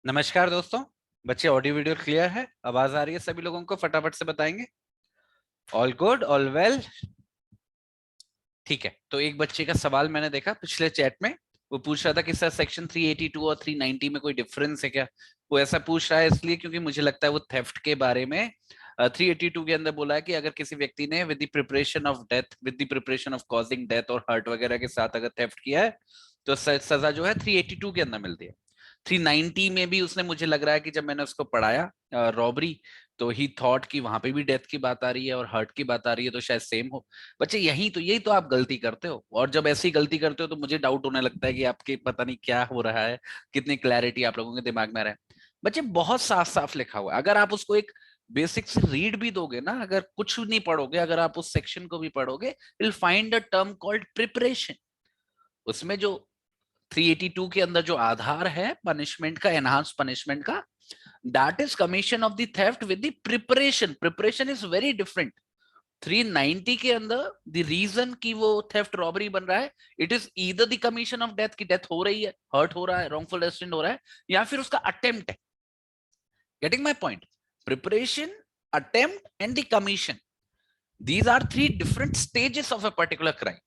नमस्कार दोस्तों। बच्चे, ऑडियो वीडियो क्लियर है? आवाज आ रही है सभी लोगों को? फटाफट से बताएंगे। All good, all well. ठीक है, तो एक बच्चे का सवाल मैंने देखा पिछले चैट में। वो पूछ रहा था कि सर सेक्शन 382 और 390 में कोई डिफरेंस है क्या? वो ऐसा पूछ रहा है इसलिए क्योंकि मुझे लगता है वो थेफ्ट के बारे में 382 के अंदर बोला है कि अगर किसी व्यक्ति ने with the preparation of death, with the preparation of causing death और हर्ट वगैरह के साथ अगर थेफ्ट किया है तो सजा जो है 382 के अंदर मिलती है। 390 में भी उसने, मुझे लग रहा है कि जब मैंने उसको पढ़ाया रॉबरी, तो ही थॉट कि वहां पे भी डेथ की बात आ रही है और हर्ट की बात आ रही है, तो शायद सेम हो। बच्चे, यही तो आप गलती करते हो, और जब ऐसी गलती करते हो तो मुझे डाउट होने लगता है कि आपके पता नहीं क्या हो रहा है, कितनी क्लैरिटी आप लोगों के दिमाग में आ रहा है। बच्चे, बहुत साफ साफ लिखा हुआ है, अगर आप उसको एक बेसिक से रीड भी दोगे ना, अगर कुछ नहीं पढ़ोगे, अगर आप उस सेक्शन को भी पढ़ोगे, will find a term called preparation. उसमें जो 382 के अंदर जो आधार है पनिशमेंट का, एनहांस पनिशमेंट का, that is commission of the theft with the preparation. Preparation is very different. 390 के अंदर द रीजन की वो थेफ्ट रॉबरी बन रहा है, it is either the commission of death, की डेथ हो रही है, हर्ट हो रहा है, रॉन्गफुल एक्सीडेंट हो रहा है, या फिर उसका अटेम्प्ट है। Getting my point? Preparation, attempt and the commission, these are three different stages of a particular crime.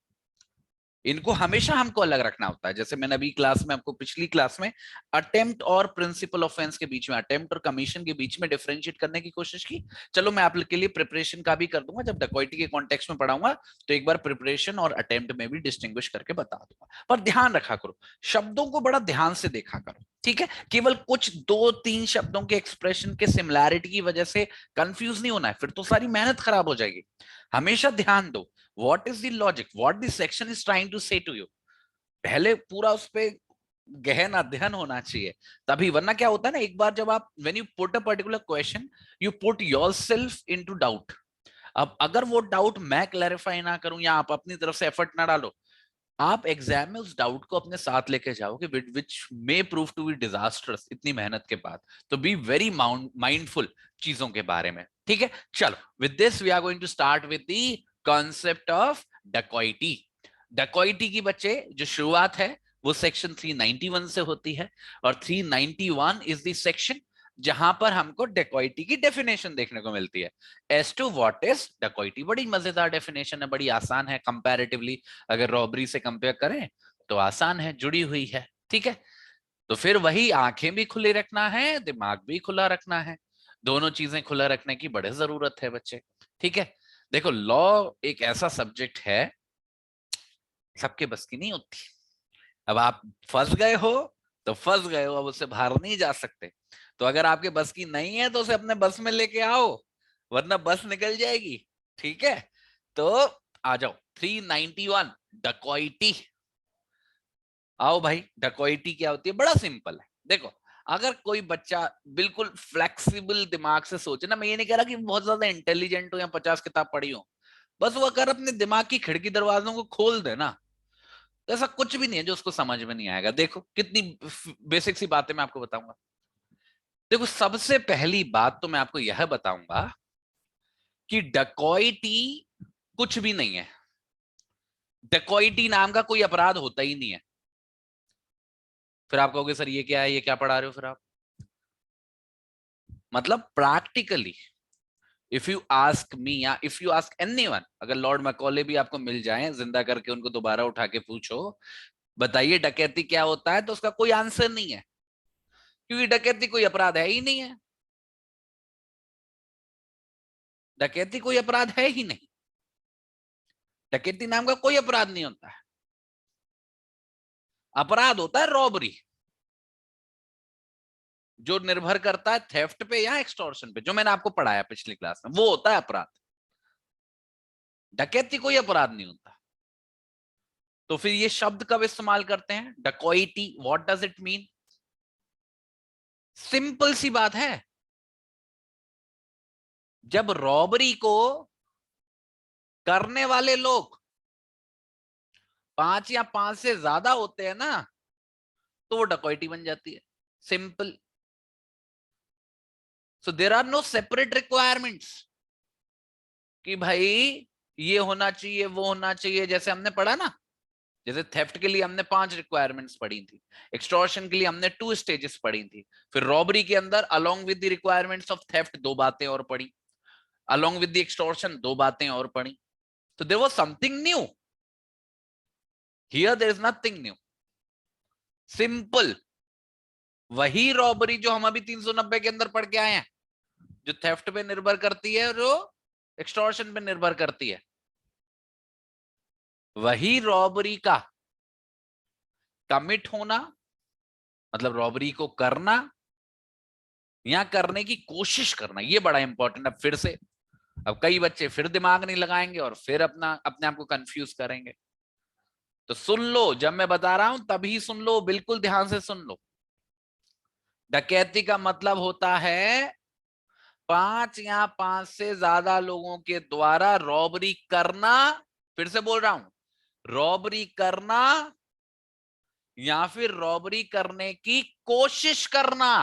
इनको हमेशा हमको अलग रखना होता है। जैसे मैंने अभी क्लास में आपको, पिछली क्लास में, अटेम्प्ट और प्रिंसिपल ऑफेंस के बीच में, अटेम्प्ट और कमीशन के बीच में डिफरेंशिएट करने की कोशिश की। चलो मैं आप लोग के लिए प्रिपरेशन का भी कर दूंगा, जब डकॉइटी के कॉन्टेक्स्ट में पढ़ाऊंगा तो एक बार प्रिपरेशन और अटेम्प्ट में भी डिस्टिंग्विश करके बता दूंगा। पर ध्यान रखा करो, शब्दों को बड़ा ध्यान से देखा करो, ठीक है? केवल कुछ दो तीन शब्दों के एक्सप्रेशन के सिमिलैरिटी की वजह से कंफ्यूज नहीं होना है, फिर तो सारी मेहनत खराब हो जाएगी। हमेशा ध्यान दो, what is the logic, what the section is trying to say to you। पहले पूरा उस पे गहन अध्ययन होना चाहिए, तभी। वरना क्या होता है ना, एक बार जब आप, when you put a particular question, you put yourself into doubt। अब अगर वो डाउट मैं क्लैरिफाई ना करूं या आप अपनी तरफ से एफर्ट ना डालो, आप एग्जाम में उस डाउट को अपने साथ लेके जाओगे, which may prove to be disasters इतनी मेहनत के बाद। तो बी वेरी माइंडफुल चीजों के बारे में, ठीक है? चलो, with this we are going to start with the concept of dacoity. Dacoity की बच्चे जो शुरुआत है वो सेक्शन 391 से होती है, और 391 इज द सेक्शन जहां पर हमको डेकोइटी की डेफिनेशन देखने को मिलती है। As to what is dacoity, बड़ी मजेदार डेफिनेशन है, बड़ी आसान है कंपैरेटिवली। अगर रॉबरी से कंपेयर करें तो आसान है, जुड़ी हुई है, ठीक है? तो फिर वही, आंखें भी खुली रखना है, दिमाग भी खुला रखना है, दोनों चीजें खुला रखने की बड़े जरूरत है बच्चे, ठीक है? देखो, लॉ एक ऐसा सब्जेक्ट है, सबके बस की नहीं होती। अब आप फंस गए हो तो फंस गए हो, अब उससे बाहर नहीं जा सकते। तो अगर आपके बस की नहीं है तो उसे अपने बस में लेके आओ, वरना बस निकल जाएगी, ठीक है? तो आ जाओ, 391 डकॉइटी। आओ भाई, डकॉइटी क्या होती है? बड़ा सिंपल है। देखो, अगर कोई बच्चा बिल्कुल फ्लेक्सिबल दिमाग से सोचे ना, मैं ये नहीं कह रहा कि बहुत ज्यादा इंटेलिजेंट हो या 50 किताब पढ़ी हो, बस वो अगर अपने दिमाग की खिड़की दरवाजों को खोल दे ना, तो ऐसा कुछ भी नहीं है जो उसको समझ में नहीं आएगा। देखो कितनी बेसिक सी बातें मैं आपको बताऊंगा। देखो, सबसे पहली बात तो मैं आपको यह बताऊंगा कि डकॉइटी कुछ भी नहीं है। डकॉइटी नाम का कोई अपराध होता ही नहीं है। फिर आप कहोगे सर ये क्या है, ये क्या पढ़ा रहे हो फिर आप? मतलब practically, if you ask me या इफ यू आस्क एनीवन, अगर लॉर्ड मैकॉले भी आपको मिल जाए जिंदा करके, उनको दोबारा उठा के पूछो, बताइए डकैती क्या होता है, तो उसका कोई आंसर नहीं है, क्योंकि डकैती कोई अपराध है ही नहीं है। डकैती कोई अपराध है ही नहीं। डकैती नाम का कोई अपराध नहीं होता है। अपराध होता है रॉबरी, जो निर्भर करता है थेफ्ट पे या एक्सटॉर्शन पे, जो मैंने आपको पढ़ाया पिछली क्लास में, वो होता है अपराध। डकैती कोई अपराध नहीं होता। तो फिर ये शब्द कब इस्तेमाल करते हैं, dacoity, what does it mean? Simple सी बात है, जब रॉबरी को करने वाले लोग 5 या 5 से ज्यादा होते हैं ना, तो वो डकॉइटी बन जाती है। Simple. So there are no separate requirements कि भाई ये होना चाहिए, वो होना चाहिए, जैसे हमने पढ़ा ना, जैसे थेफ्ट के लिए हमने 5 रिक्वायरमेंट्स पढ़ी थी, एक्सटॉर्शन के लिए हमने 2 स्टेजेस पढ़ी थी, फिर रॉबरी के अंदर along with the requirements of theft 2 बातें और पढ़ी, अलोंग विद द एक्सटॉर्शन 2 बातें और पढ़ी। तो there was something new, here there is nothing new, simple वही रॉबरी जो हम अभी 390 के अंदर पढ़ के आए हैं, जो थेफ्ट पे निर्भर करती है, जो एक्सटॉर्शन पे निर्भर करती है, वही रॉबरी का कमिट होना, मतलब रॉबरी को करना या करने की कोशिश करना, ये बड़ा इंपॉर्टेंट। अब फिर से, अब कई बच्चे फिर दिमाग नहीं लगाएंगे और फिर अपने आप को कंफ्यूज करेंगे। तो सुन लो, जब मैं बता रहा हूं तभी सुन लो, बिल्कुल ध्यान से सुन लो। डकैती का मतलब होता है 5 या 5 से ज्यादा लोगों के द्वारा रॉबरी करना, फिर से बोल रहा हूं, रॉबरी करना या फिर रॉबरी करने की कोशिश करना।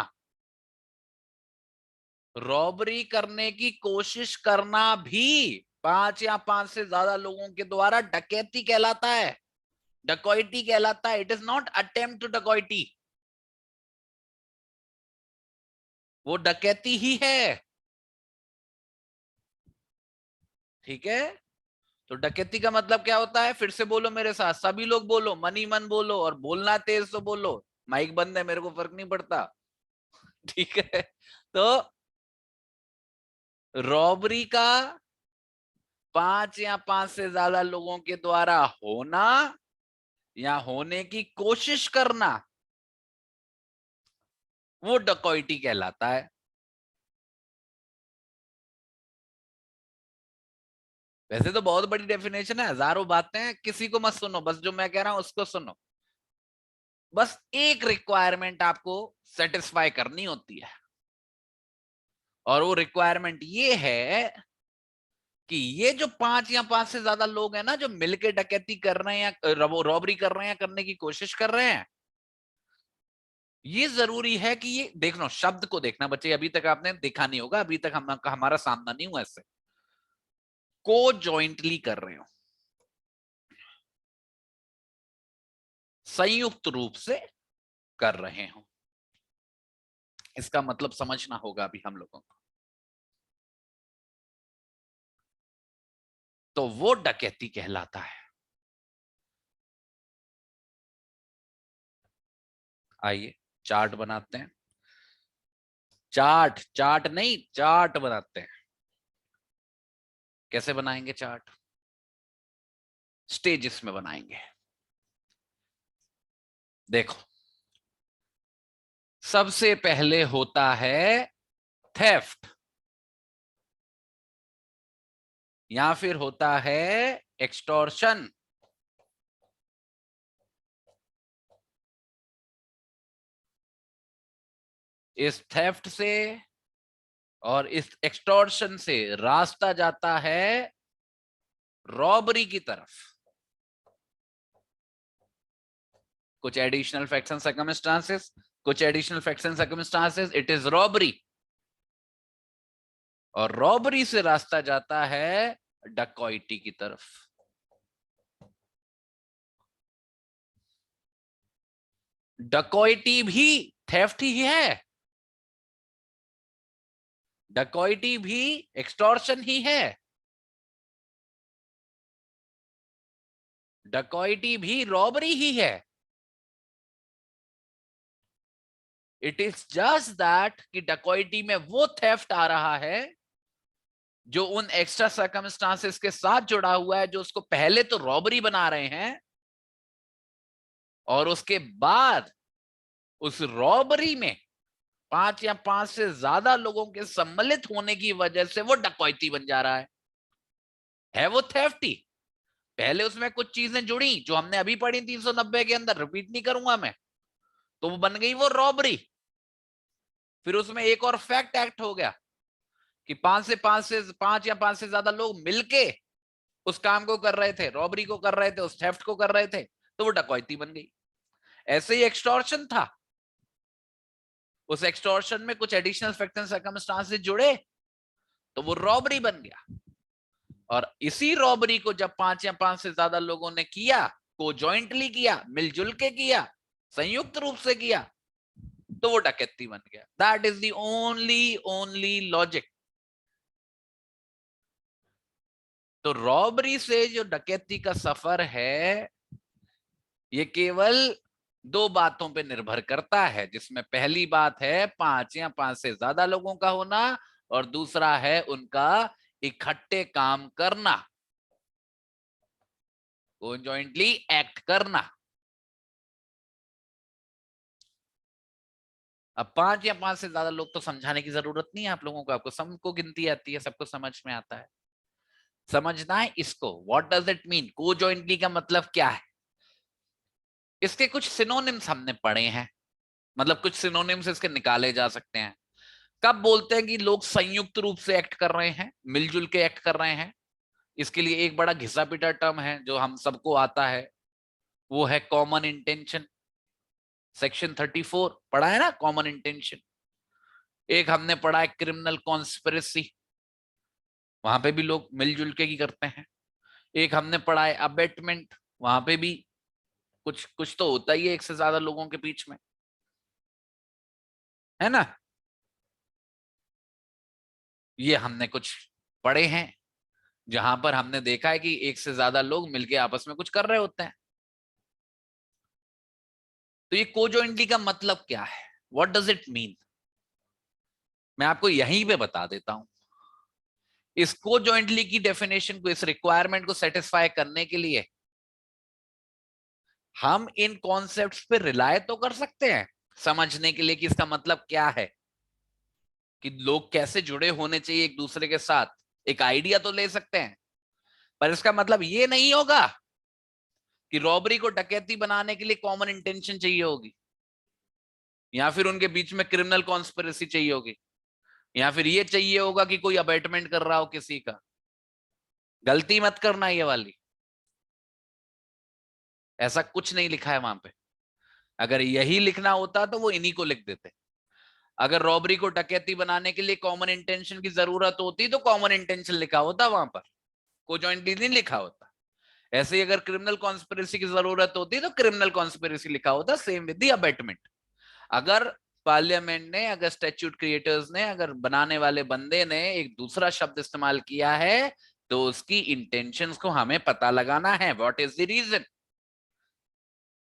रॉबरी करने की कोशिश करना भी 5 या 5 से ज्यादा लोगों के द्वारा डकैती कहलाता है, डकैती कहलाता है। It is not attempt to डकैती, वो डकैती ही है। ठीक है, तो डकैती का मतलब क्या होता है, फिर से बोलो मेरे साथ, सभी लोग बोलो, मन ही मन बोलो, और बोलना तेज तो बोलो, माइक बंद है, मेरे को फर्क नहीं पड़ता। ठीक है, तो रॉबरी का 5 या 5 से ज्यादा लोगों के द्वारा होना या होने की कोशिश करना, वो डकैती कहलाता है। वैसे तो बहुत बड़ी डेफिनेशन है, हजारों बातें हैं, किसी को मत सुनो, बस जो मैं कह रहा हूं उसको सुनो। बस एक रिक्वायरमेंट आपको सेटिस्फाई करनी होती है, और वो रिक्वायरमेंट ये है कि ये जो 5 या 5 से ज्यादा लोग हैं ना, जो मिलके डकैती कर रहे हैं या रॉबरी कर रहे हैं, करने की कोशिश कर रहे हैं, ये जरूरी है कि ये देखना, शब्द को देखना बच्चे, अभी तक आपने देखा नहीं होगा, अभी तक हमारा सामना नहीं हुआ इससे, को जॉइंटली कर रहे हो, संयुक्त रूप से कर रहे हो, इसका मतलब समझना होगा अभी हम लोगों को। तो वो डकैती कहलाता है। आइए चार्ट बनाते हैं, चार्ट, चार्ट नहीं, चार्ट बनाते हैं। कैसे बनाएंगे चार्ट, स्टेजेस में बनाएंगे। देखो, सबसे पहले होता है थेफ्ट, या फिर होता है एक्सटॉर्शन। इस थेफ्ट से और इस एक्सटॉर्शन से रास्ता जाता है रॉबरी की तरफ। कुछ एडिशनल फैक्ट्स एंड सर्कमस्टांसेस, कुछ additional facts and circumstances, it is robbery. और रॉबरी से रास्ता जाता है डकॉइटी की तरफ। डकॉइटी भी थेफ्ट ही है, डकॉइटी भी एक्सटॉर्शन ही है, डकॉइटी भी रॉबरी ही है। इट इज जस्ट दैट कि डकॉइटी में वो थेफ्ट आ रहा है जो उन एक्स्ट्रा सर्कमस्टांसेस के साथ जुड़ा हुआ है, जो उसको पहले तो रॉबरी बना रहे हैं, और उसके बाद उस रॉबरी में 5 या 5 से ज्यादा लोगों के सम्मिलित होने की वजह से वो डकैती बन जा रहा है वो थेफ्ट ही। पहले उसमें कुछ चीजें जुड़ी जो हमने अभी पढ़ी 390 के अंदर, रिपीट नहीं करूंगा मैं, तो वो बन गई वो रॉबरी। फिर उसमें एक और फैक्ट एक्ट हो गया कि 5 या 5 से ज्यादा लोग मिलके उस काम को कर रहे थे, रॉबरी को कर रहे थे, उस थेफ्ट को कर रहे थे, तो वो डकैती बन गई। ऐसे ही एक्सटॉर्शन था, उस एक्सटॉर्शन में कुछ एडिशनल फैक्ट्स एंड सर्कमस्टांसेस जुड़े, तो वो रॉबरी बन गया। और इसी रॉबरी को जब 5 या 5 से ज्यादा लोगों ने किया, को जॉइंटली किया, मिलजुल के किया, संयुक्त रूप से किया, तो वो डकैती बन गया। That is the only logic. तो रॉबरी से जो डकैती का सफर है, ये केवल दो बातों पे निर्भर करता है, जिसमें पहली बात है 5 या 5 से ज्यादा लोगों का होना, और दूसरा है उनका इकट्ठे काम करना, जॉइंटली एक्ट करना। अब 5 या 5 से ज्यादा लोग तो समझाने की जरूरत नहीं है आप लोगों को, आपको सबको गिनती आती है, सबको समझ में आता है। समझना है इसको, व्हाट डज इट मीन, को जॉइंटली का मतलब क्या है। इसके कुछ सिनोनिम्स हमने पढ़े हैं, मतलब कुछ सिनोनिम्स इसके निकाले जा सकते हैं। कब बोलते हैं कि लोग संयुक्त रूप से एक्ट कर रहे हैं, मिलजुल के एक्ट कर रहे हैं, इसके लिए एक बड़ा घिसा पिटा टर्म है जो हम सबको आता है, वो है कॉमन इंटेंशन। सेक्शन 34 पढ़ा है ना, कॉमन इंटेंशन। एक हमने पढ़ा है क्रिमिनल कॉन्स्पिरेसी, वहां पे भी लोग मिलजुल के ही करते हैं। एक हमने पढ़ा है अबेटमेंट, वहां पे भी कुछ कुछ तो होता ही है एक से ज्यादा लोगों के बीच में, है ना। ये हमने कुछ पढ़े हैं जहां पर हमने देखा है कि एक से ज्यादा लोग मिलके आपस में कुछ कर रहे होते हैं। तो ये कोजॉइंटली का मतलब क्या है, व्हाट डज इट मीन, मैं आपको यहीं पे बता देता हूं। इस कोजॉइंटली की डेफिनेशन को, इस रिक्वायरमेंट को सेटिस्फाई करने के लिए हम इन कॉन्सेप्ट्स पे रिलाय तो कर सकते हैं समझने के लिए कि इसका मतलब क्या है, कि लोग कैसे जुड़े होने चाहिए एक दूसरे के साथ, एक आइडिया तो ले सकते हैं। पर इसका मतलब ये नहीं होगा कि रॉबरी को डकैती बनाने के लिए कॉमन इंटेंशन चाहिए होगी, या फिर उनके बीच में क्रिमिनल कॉन्स्पिरेसी चाहिए होगी, या फिर ये चाहिए होगा कि कोई अबेटमेंट कर रहा हो किसी का। गलती मत करना ये वाली, ऐसा कुछ नहीं लिखा है वहां पे। अगर यही लिखना होता तो वो इन्हीं को लिख देते। अगर रॉबरी को डकैती बनाने के लिए कॉमन इंटेंशन की जरूरत होती तो कॉमन इंटेंशन लिखा होता वहां पर, को जॉइंटली नहीं लिखा होता। ऐसे ही अगर क्रिमिनल कॉन्स्पिरेसी की जरूरत होती तो क्रिमिनल कॉन्स्पिरेसी लिखा होता, सेम विद द अबेटमेंट। अगर पार्लियामेंट ने, अगर स्टैट्यूट क्रिएटर्स ने, अगर बनाने वाले बंदे ने एक दूसरा शब्द इस्तेमाल किया है तो उसकी इंटेंशंस को हमें पता लगाना है, what is the reason.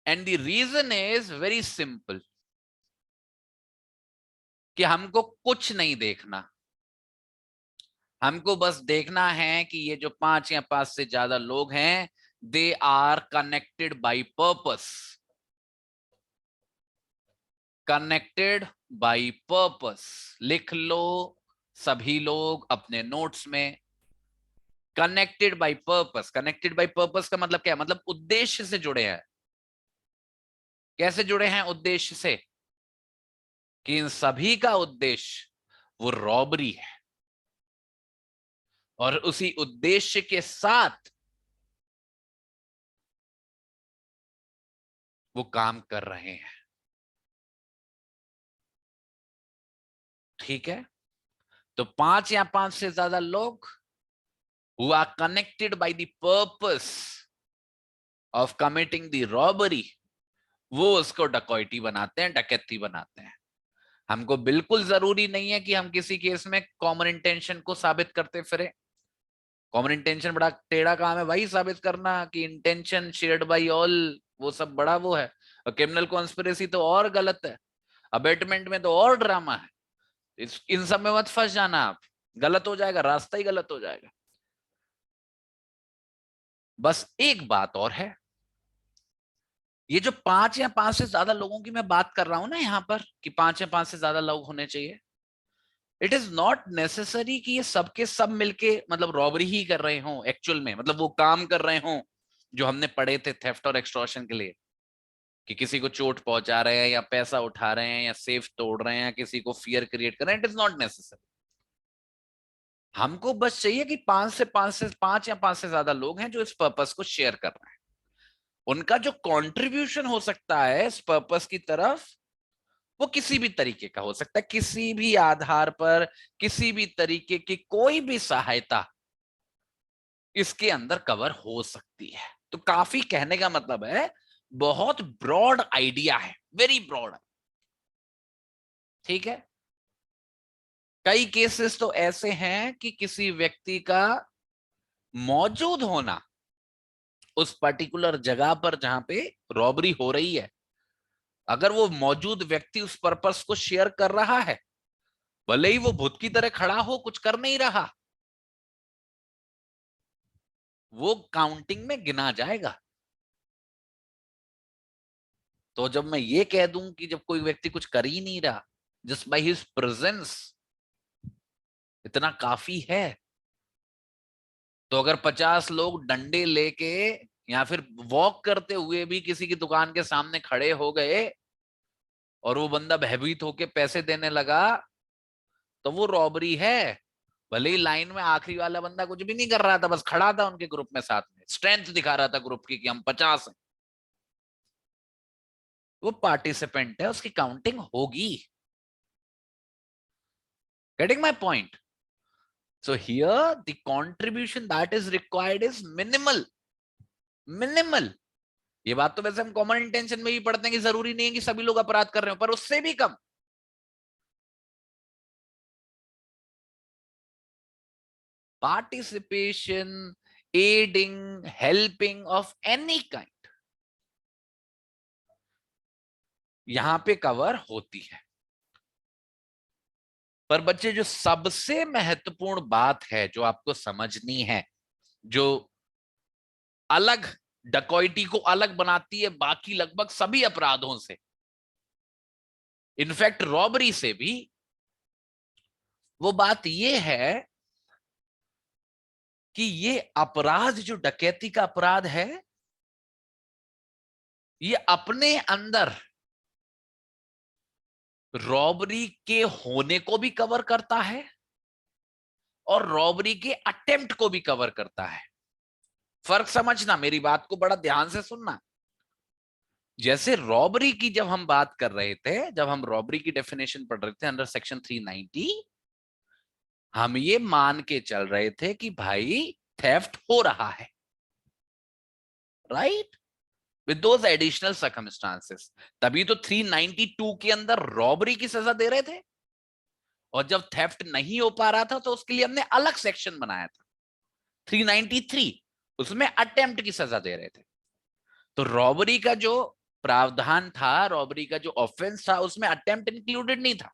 And the reason is very simple, कि हमको कुछ नहीं देखना, हमको बस देखना है कि ये जो 5 या 5 से ज्यादा लोग हैं, they are connected by purpose, connected by purpose. लिख लो सभी लोग अपने नोट्स में, connected by purpose. Connected by purpose का मतलब क्या है, मतलब उद्देश्य से जुड़े हैं। कैसे जुड़े हैं उद्देश्य से, कि इन सभी का उद्देश्य वो रॉबरी है, और उसी उद्देश्य के साथ वो काम कर रहे हैं। ठीक है, तो 5 या 5 से ज्यादा लोग who are connected by the purpose of committing the robbery, वो उसको डकैती बनाते हैं, डकैती बनाते हैं। हमको बिल्कुल जरूरी नहीं है कि हम किसी केस में कॉमन इंटेंशन को साबित करते फिरे। कॉमन इंटेंशन बड़ा टेढ़ा काम है भाई साबित करना, कि इंटेंशन शेयर्ड बाय ऑल, वो सब बड़ा वो है। और क्रिमिनल कॉन्स्पिरेसी तो और गलत है, अबेटमेंट में तो और ड्रामा है। इन सब में मत फंस जाना आप, गलत हो जाएगा, रास्ता ही गलत हो जाएगा। बस एक बात और है, ये जो 5 या 5 से ज्यादा लोगों की मैं बात कर रहा हूं ना यहाँ पर, कि 5 या 5 से ज्यादा लोग होने चाहिए, इट इज नॉट नेसेसरी कि ये सबके सब मिलके मतलब रॉबरी ही कर रहे हों एक्चुअल में, मतलब वो काम कर रहे हों जो हमने पढ़े थे थेफ्ट और एक्सटॉर्शन के लिए, कि किसी को चोट पहुंचा रहे हैं, या पैसा उठा रहे हैं, या सेफ तोड़ रहे हैं, या किसी को फियर क्रिएट कर रहे हैं। It is not necessary. हमको बस चाहिए कि 5 या 5 से ज्यादा लोग हैं जो इस पर्पस को शेयर कर रहे हैं, उनका जो कंट्रीब्यूशन हो सकता है इस पर्पस की तरफ, वो किसी भी तरीके का हो सकता है, किसी भी आधार पर, किसी भी तरीके की कोई भी सहायता इसके अंदर कवर हो सकती है। तो काफी कहने का मतलब है बहुत ब्रॉड आइडिया है, वेरी ब्रॉड। ठीक है, कई केसेस तो ऐसे हैं कि किसी व्यक्ति का मौजूद होना उस पर्टिकुलर जगह पर जहां पे रॉबरी हो रही है, अगर वो मौजूद व्यक्ति उस पर्पस को शेयर कर रहा है, भले ही वो भूत की तरह खड़ा हो, कुछ कर नहीं रहा, वो काउंटिंग में गिना जाएगा। तो जब मैं ये कह दूं कि जब कोई व्यक्ति कुछ कर ही नहीं रहा, जस्ट बाय हिज प्रेजेंस इतना काफी है, तो अगर 50 लोग डंडे लेके या फिर वॉक करते हुए भी किसी की दुकान के सामने खड़े हो गए और वो बंदा भयभीत होके पैसे देने लगा, तो वो रॉबरी है। भले ही लाइन में आखिरी वाला बंदा कुछ भी नहीं कर रहा था, बस खड़ा था उनके ग्रुप में, साथ में स्ट्रेंथ दिखा रहा था ग्रुप की कि हम 50 हैं, वो पार्टिसिपेंट है, उसकी काउंटिंग होगी। Getting my point? So here the contribution that is required is minimal, minimal। ये बात तो वैसे हम कॉमन इंटेंशन में भी पढ़ते हैं कि जरूरी नहीं है कि सभी लोग अपराध कर रहे हो, पर उससे भी कम। Participation, aiding, helping of any kind यहां पे कवर होती है। पर बच्चे जो सबसे महत्वपूर्ण बात है जो आपको समझनी है, जो अलग डकैती को अलग बनाती है बाकी लगभग सभी अपराधों से, इनफैक्ट रॉबरी से भी, वो बात ये है कि ये अपराध जो डकैती का अपराध है, ये अपने अंदर रॉबरी के होने को भी कवर करता है और रॉबरी के अटेम्प्ट को भी कवर करता है। फर्क समझना, मेरी बात को बड़ा ध्यान से सुनना। जैसे रॉबरी की जब हम बात कर रहे थे, जब हम रॉबरी की डेफिनेशन पढ़ रहे थे अंडर सेक्शन 390, हम ये मान के चल रहे थे कि भाई थेफ्ट हो रहा है, right, with those additional circumstances. तभी तो 392 के अंदर रॉबरी की सजा दे रहे थे, और जब थेफ्ट नहीं हो पा रहा था तो उसके लिए हमने अलग सेक्शन बनाया था 393, उसमें अटेम्प्ट की सजा दे रहे थे। तो रॉबरी का जो प्रावधान था, रॉबरी का जो ऑफेंस था, उसमें अटेम्प्ट इंक्लूडेड नहीं था।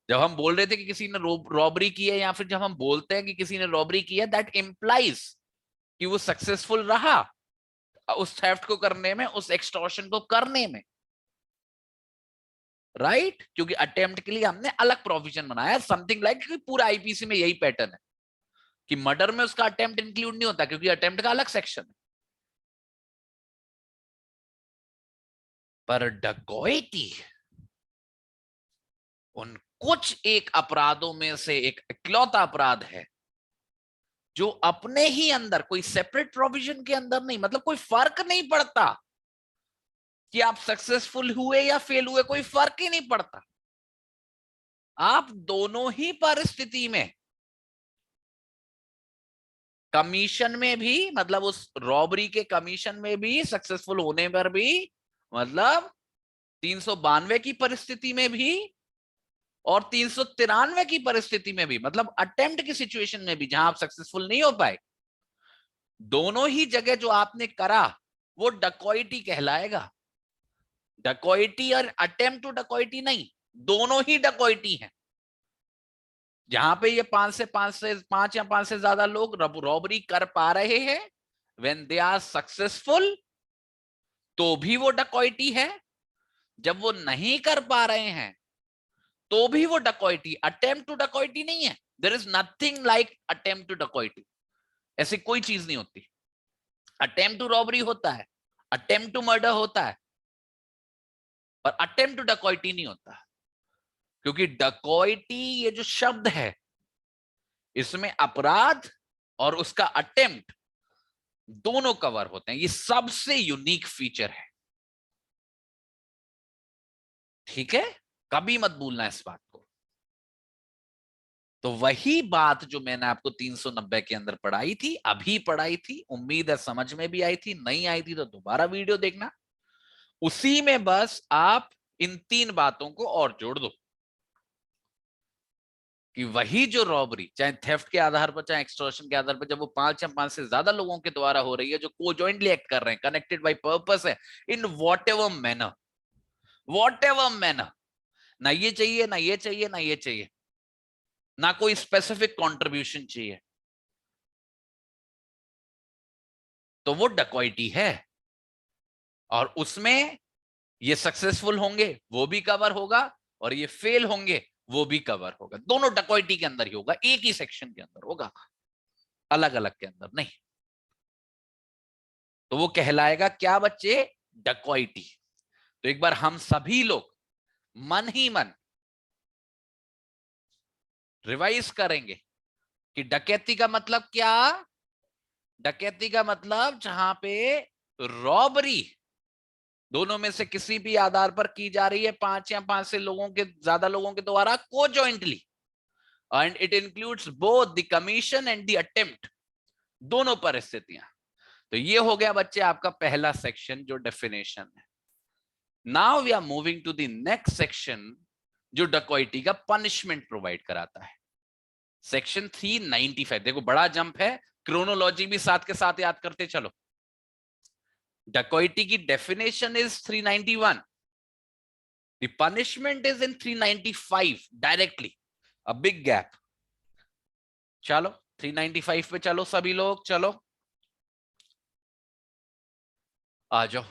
जब हम बोल रहे थे कि किसी ने रॉबरी की है, या फिर जब हम बोलते हैं कि किसी ने रॉबरी की है, दैट इंप्लाइज कि वो सक्सेसफुल रहा उस थेफ्ट को करने में, उस एक्सटॉर्शन को करने में, राइट क्योंकि अटेम्प्ट के लिए हमने अलग प्रोविजन बनाया, समथिंग लाइक पूरा आईपीसी में यही पैटर्न है कि मर्डर में उसका अटेम्प्ट इंक्लूड नहीं होता क्योंकि अटेम्प्ट का अलग सेक्शन है। पर डकैती उन कुछ एक अपराधों में से एक इकलौता अपराध है जो अपने ही अंदर, कोई सेपरेट प्रोविजन के अंदर नहीं, मतलब कोई फर्क नहीं पड़ता कि आप सक्सेसफुल हुए या फेल हुए, कोई फर्क ही नहीं पड़ता। आप दोनों ही परिस्थिति में, कमीशन में भी, मतलब उस रॉबरी के कमीशन में भी, सक्सेसफुल होने पर भी, मतलब 392 की परिस्थिति में भी और 393 की परिस्थिति में भी, मतलब अटेम्प्ट की सिचुएशन में भी जहां आप सक्सेसफुल नहीं हो पाए, दोनों ही जगह जो आपने करा वो डकैती कहलाएगा। डकैती और अटेम्प्ट टू डकैती नहीं, दोनों ही डकैती है। जहां पे ये 5 या 5 से ज्यादा लोग रॉबरी कर पा रहे हैं, व्हेन दे आर सक्सेसफुल, तो भी वो डकैती है। जब वो नहीं कर पा रहे हैं तो भी वो डकैती, अटेम्प्ट टू डकैती नहीं है। There is nothing like attempt to डकैती, ऐसी कोई चीज नहीं होती। अटेम्प्ट टू रॉबरी होता है, अटेम्प्ट टू मर्डर होता है, पर अटेम्प्ट टू डकैती नहीं होता, क्योंकि डकैती ये जो शब्द है, इसमें अपराध और उसका अटेम्प्ट दोनों कवर होते हैं। ये सबसे यूनिक फीचर है, ठीक है, कभी मत भूलना इस बात को। तो वही बात जो मैंने आपको 390 के अंदर पढ़ाई थी, अभी पढ़ाई थी, उम्मीद है समझ में भी आई थी, नहीं आई थी तो दोबारा वीडियो देखना। उसी में बस आप इन 3 बातों को और जोड़ दो कि वही जो रॉबरी, चाहे थेफ्ट के आधार पर चाहे एक्सटॉर्शन के आधार पर, जब वो 5 या 5 से ज्यादा लोगों के द्वारा हो रही है, जो को जॉइंटली एक्ट कर रहे हैं, कनेक्टेड बाय पर्पस है, इन वॉट एवर मैनर, ना ये चाहिए ना ये चाहिए ना ये चाहिए, ना कोई स्पेसिफिक कंट्रीब्यूशन चाहिए, तो वो डकॉइटी है। और उसमें ये सक्सेसफुल होंगे वो भी कवर होगा, और ये फेल होंगे वो भी कवर होगा। दोनों डकॉइटी के अंदर ही होगा, एक ही सेक्शन के अंदर होगा, अलग अलग के अंदर नहीं। तो वो कहलाएगा क्या बच्चे? डकॉइटी। तो एक बार हम सभी लोग मन ही मन रिवाइज करेंगे कि डकैती का मतलब क्या। डकैती का मतलब जहां पे रॉबरी दोनों में से किसी भी आधार पर की जा रही है, 5 या 5 से लोगों के ज्यादा लोगों के द्वारा को jointly, and it includes both the commission and the attempt, दोनों परिस्थितियां। तो ये हो गया बच्चे आपका पहला सेक्शन जो डेफिनेशन है। Now we are moving to the next section जो डकॉइटी का पनिशमेंट प्रोवाइड कराता है, सेक्शन 395। देखो बड़ा जंप है, क्रोनोलॉजी भी साथ के साथ याद करते चलो। डकॉइटी की definition is 391, the punishment is in 395 directly, a big gap. चलो 395 पे चलो सभी लोग, चलो आ जाओ।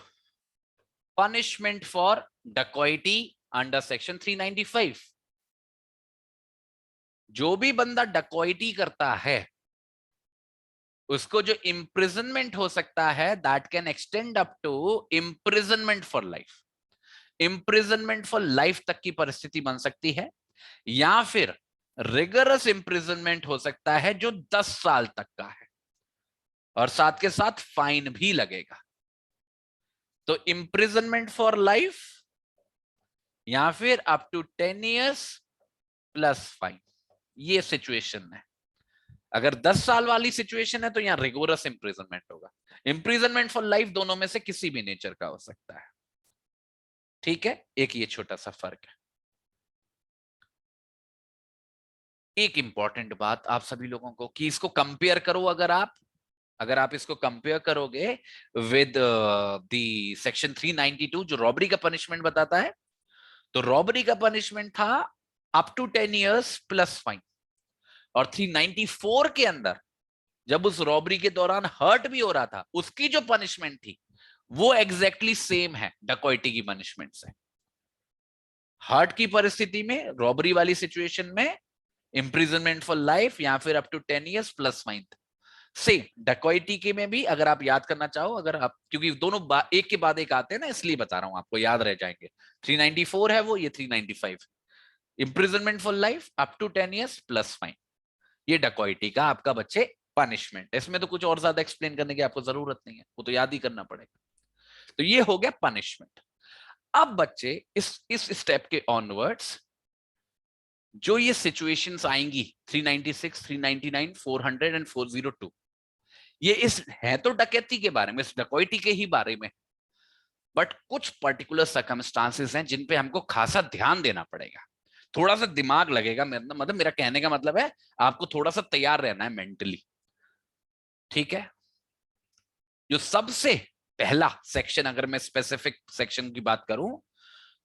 Punishment for dacoity under section 395। जो भी बंदा डकॉइटी करता है उसको जो इम्प्रिजनमेंट हो सकता है, that can extend up to imprisonment for life. Imprisonment for life तक की परिस्थिति बन सकती है, या फिर रिगरस इम्प्रिजनमेंट हो सकता है जो 10 साल तक का है, और साथ के साथ फाइन भी लगेगा। तो इम्प्रिजनमेंट फॉर लाइफ या फिर up to 10 years plus fine, ये सिचुएशन है। अगर 10 साल वाली सिचुएशन है तो यहां रिगोरस इम्प्रिजनमेंट होगा। इम्प्रिजनमेंट फॉर लाइफ दोनों में से किसी भी नेचर का हो सकता है। ठीक है, एक ये छोटा सा फर्क है। एक इंपॉर्टेंट बात आप सभी लोगों को कि इसको कंपेयर करो, अगर आप इसको कंपेयर करोगे विद द सेक्शन 392 जो रॉबरी का पनिशमेंट बताता है, तो रॉबरी का पनिशमेंट था up to 10 years plus fine, और 394 के अंदर जब उस रॉबरी के दौरान हर्ट भी हो रहा था, उसकी जो पनिशमेंट थी वो एग्जैक्टली सेम है डकॉइटी की पनिशमेंट से। हर्ट की परिस्थिति में, रॉबरी वाली सिचुएशन में इम्प्रिजनमेंट फॉर लाइफ या फिर up to 10 years plus fine. Same dacoity के में भी अगर आप याद करना चाहो, अगर आप, क्योंकि दोनों एक के बाद एक आते हैं ना, इसलिए बता रहा हूं आपको, याद रह जाएंगे। 394 है वो, ये 395। Imprisonment for life up to 10 years plus fine, ये डकॉइटी का आपका बच्चे पनिशमेंट। इसमें तो कुछ और ज्यादा एक्सप्लेन करने की आपको जरूरत नहीं है, वो तो याद ही करना पड़ेगा। तो ये हो गया पनिशमेंट। अब बच्चे इस स्टेप के ऑनवर्ड्स जो ये सिचुएशंस आएंगी 396, 399, 400 एंड 402, ये इस है तो डकैती के बारे में, इस डकॉइटी के ही बारे में, बट कुछ पर्टिकुलर सर्कमस्टांसेस हैं जिन पे हमको खासा ध्यान देना पड़ेगा, थोड़ा सा दिमाग लगेगा। मतलब मेरा कहने का मतलब है आपको थोड़ा सा तैयार रहना है मेंटली। ठीक है, जो सबसे पहला सेक्शन, अगर मैं स्पेसिफिक सेक्शन की बात करूं,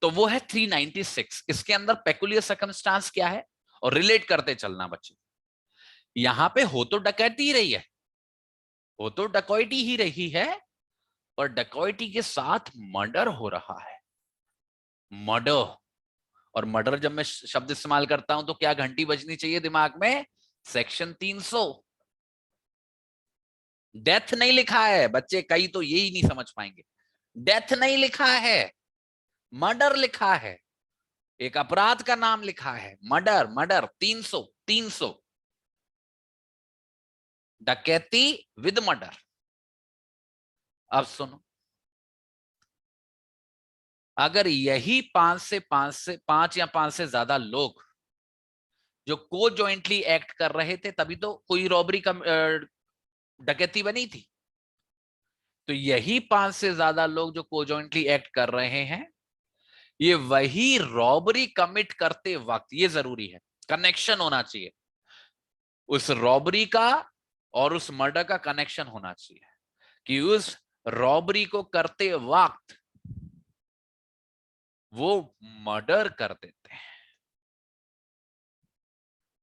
तो वो है 396। इसके अंदर पेकुलियर सर्कमस्टांस क्या है, और रिलेट करते चलना बच्चे। यहां पे हो तो डकैती ही रही है, हो तो डकैती ही रही है, और डकैती के साथ मर्डर हो रहा है। मर्डर, और मर्डर जब मैं शब्द इस्तेमाल करता हूं तो क्या घंटी बजनी चाहिए दिमाग में? सेक्शन 300। डेथ नहीं लिखा है बच्चे, कई तो यही नहीं समझ पाएंगे। डेथ नहीं लिखा है, मर्डर लिखा है, एक अपराध का नाम लिखा है, मर्डर। मर्डर 300, 300, डकैती विद मर्डर। अब सुनो, अगर यही 5 या 5 से ज्यादा लोग जो को जॉइंटली एक्ट कर रहे थे, तभी तो कोई रॉबरी का डकैती बनी थी। तो यही 5 से ज्यादा लोग जो को जॉइंटली एक्ट कर रहे हैं, ये वही रॉबरी कमिट करते वक्त, ये जरूरी है, कनेक्शन होना चाहिए, उस रॉबरी का और उस मर्डर का कनेक्शन होना चाहिए, कि उस रॉबरी को करते वक्त वो मर्डर कर देते हैं।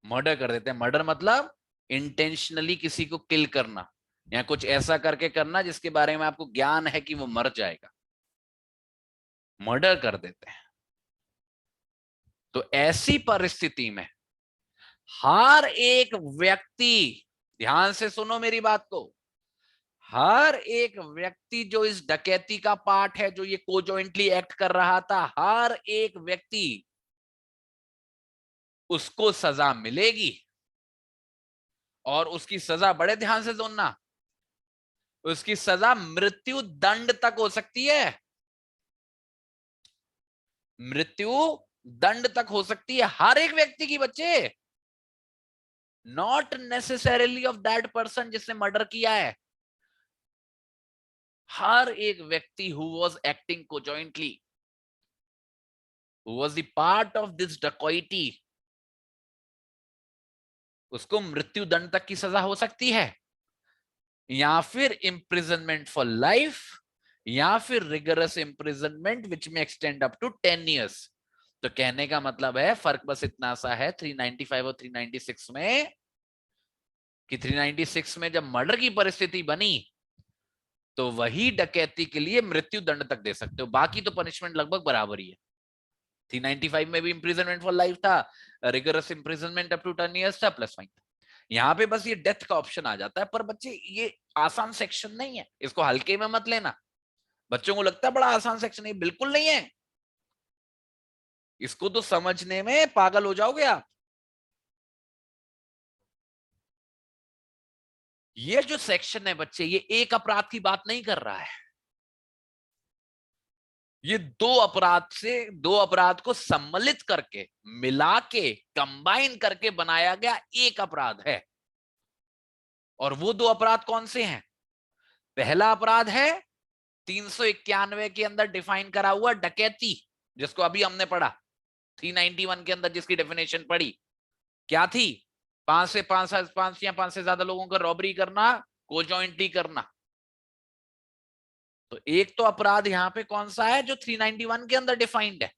मर्डर कर देते हैं, मर्डर मतलब इंटेंशनली किसी को किल करना, या कुछ ऐसा करके करना जिसके बारे में आपको ज्ञान है कि वो मर जाएगा, मर्डर कर देते हैं। तो ऐसी परिस्थिति में हर एक व्यक्ति, ध्यान से सुनो मेरी बात को, हर एक व्यक्ति जो इस डकैती का पार्ट है, जो ये को जॉइंटली एक्ट कर रहा था, हर एक व्यक्ति, उसको सजा मिलेगी। और उसकी सजा, बड़े ध्यान से सुनना, उसकी सजा मृत्यु दंड तक हो सकती है, मृत्यु दंड तक हो सकती है हर एक व्यक्ति की, बच्चे, not necessarily of that person जिसने मर्डर किया है। हर एक व्यक्ति हु वाज एक्टिंग को jointly, who was the part of this dacoity, उसको मृत्यु दंड तक की सजा हो सकती है, या फिर इम्प्रिजनमेंट फॉर लाइफ, या फिर रिगरस इम्प्रिजनमेंट विच में एक्सटेंड अप टू 10 ईयर्स। तो कहने का मतलब है, फर्क बस इतना सा है 395 और 396 में, कि 396 में जब मर्डर की परिस्थिति बनी तो वही डकैती के लिए मृत्यु दंड तक दे सकते हो, बाकी तो पनिशमेंट लगभग बराबर ही है। 395 में भी इम्प्रिजनमेंट फॉर लाइफ था, rigorous imprisonment up to 10 years था, प्लस फाइन था। यहाँ पे बस ये डेथ का ऑप्शन आ जाता है। पर बच्चे, ये आसान सेक्शन नहीं है, इसको हल्के में मत लेना। बच्चों को लगता है बड़ा आसान सेक्शन है, बिल्कुल नहीं है। इसको तो समझने में पागल हो जाओगे आप। ये जो सेक्शन है बच्चे, ये एक अपराध की बात नहीं कर रहा है, ये दो अपराध को सम्मिलित करके, मिला के, कंबाइन करके बनाया गया एक अपराध है। और वो दो अपराध कौन से हैं? पहला अपराध है 391 के अंदर डिफाइन करा हुआ डकैती, जिसको अभी हमने पढ़ा, 391 के अंदर जिसकी डेफिनेशन पढ़ी, क्या थी? 5 या 5 से ज्यादा लोगों का रॉबरी करना, को जॉइंटली करना। तो एक तो अपराध यहां पे कौन सा है जो 391 के अंदर डिफाइंड है,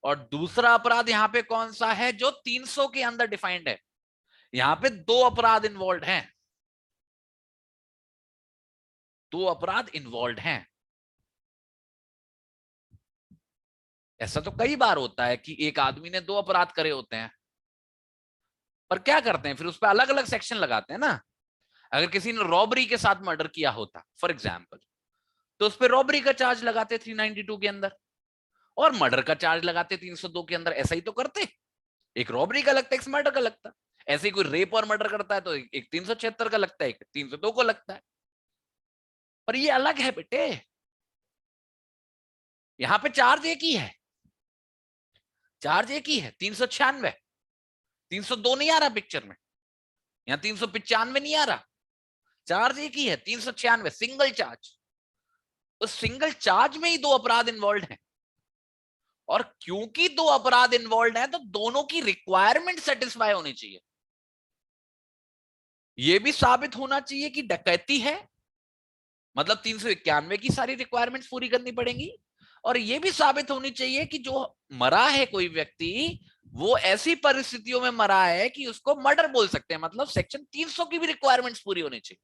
और दूसरा अपराध यहां पे कौन सा है जो 300 के अंदर डिफाइंड है। यहां पे दो अपराध इन्वॉल्व हैं, दो अपराध इन्वॉल्व हैं। ऐसा तो कई बार होता है कि एक आदमी ने दो अपराध करे होते हैं, पर क्या करते हैं फिर उस पर अलग अलग सेक्शन लगाते हैं ना। अगर किसी ने रॉबरी के साथ मर्डर किया होता फॉर एग्जाम्पल, तो उस पर रॉबरी का चार्ज लगाते 392 के अंदर, और मर्डर का चार्ज लगाते 302 के अंदर। ऐसा ही तो करते, एक रॉबरी का लगता है, एक मर्डर का लगता है। ऐसे ही कोई रेप और मर्डर करता है तो एक 376 का लगता है, एक 302 को लगता है। पर ये अलग है बेटे, यहां पे चार्ज एक ही है, चार्ज एक ही है, 396। 302 नहीं आ रहा पिक्चर में, यहां 395 नहीं आ रहा, चार्ज एक ही है, 396, सिंगल चार्ज। उस सिंगल चार्ज में ही दो अपराध इन्वॉल्व हैं, और क्योंकि दो अपराध इन्वॉल्व हैं तो दोनों की रिक्वायरमेंट सेटिस्फाई होनी चाहिए। यह भी साबित होना चाहिए कि डकैती है, मतलब 391 की सारी रिक्वायरमेंट्स पूरी करनी पड़ेंगी, और यह भी साबित होनी चाहिए कि जो मरा है कोई व्यक्ति, वो ऐसी परिस्थितियों में मरा है कि उसको मर्डर बोल सकते हैं, मतलब सेक्शन 300 की भी रिक्वायरमेंट्स पूरी होनी चाहिए।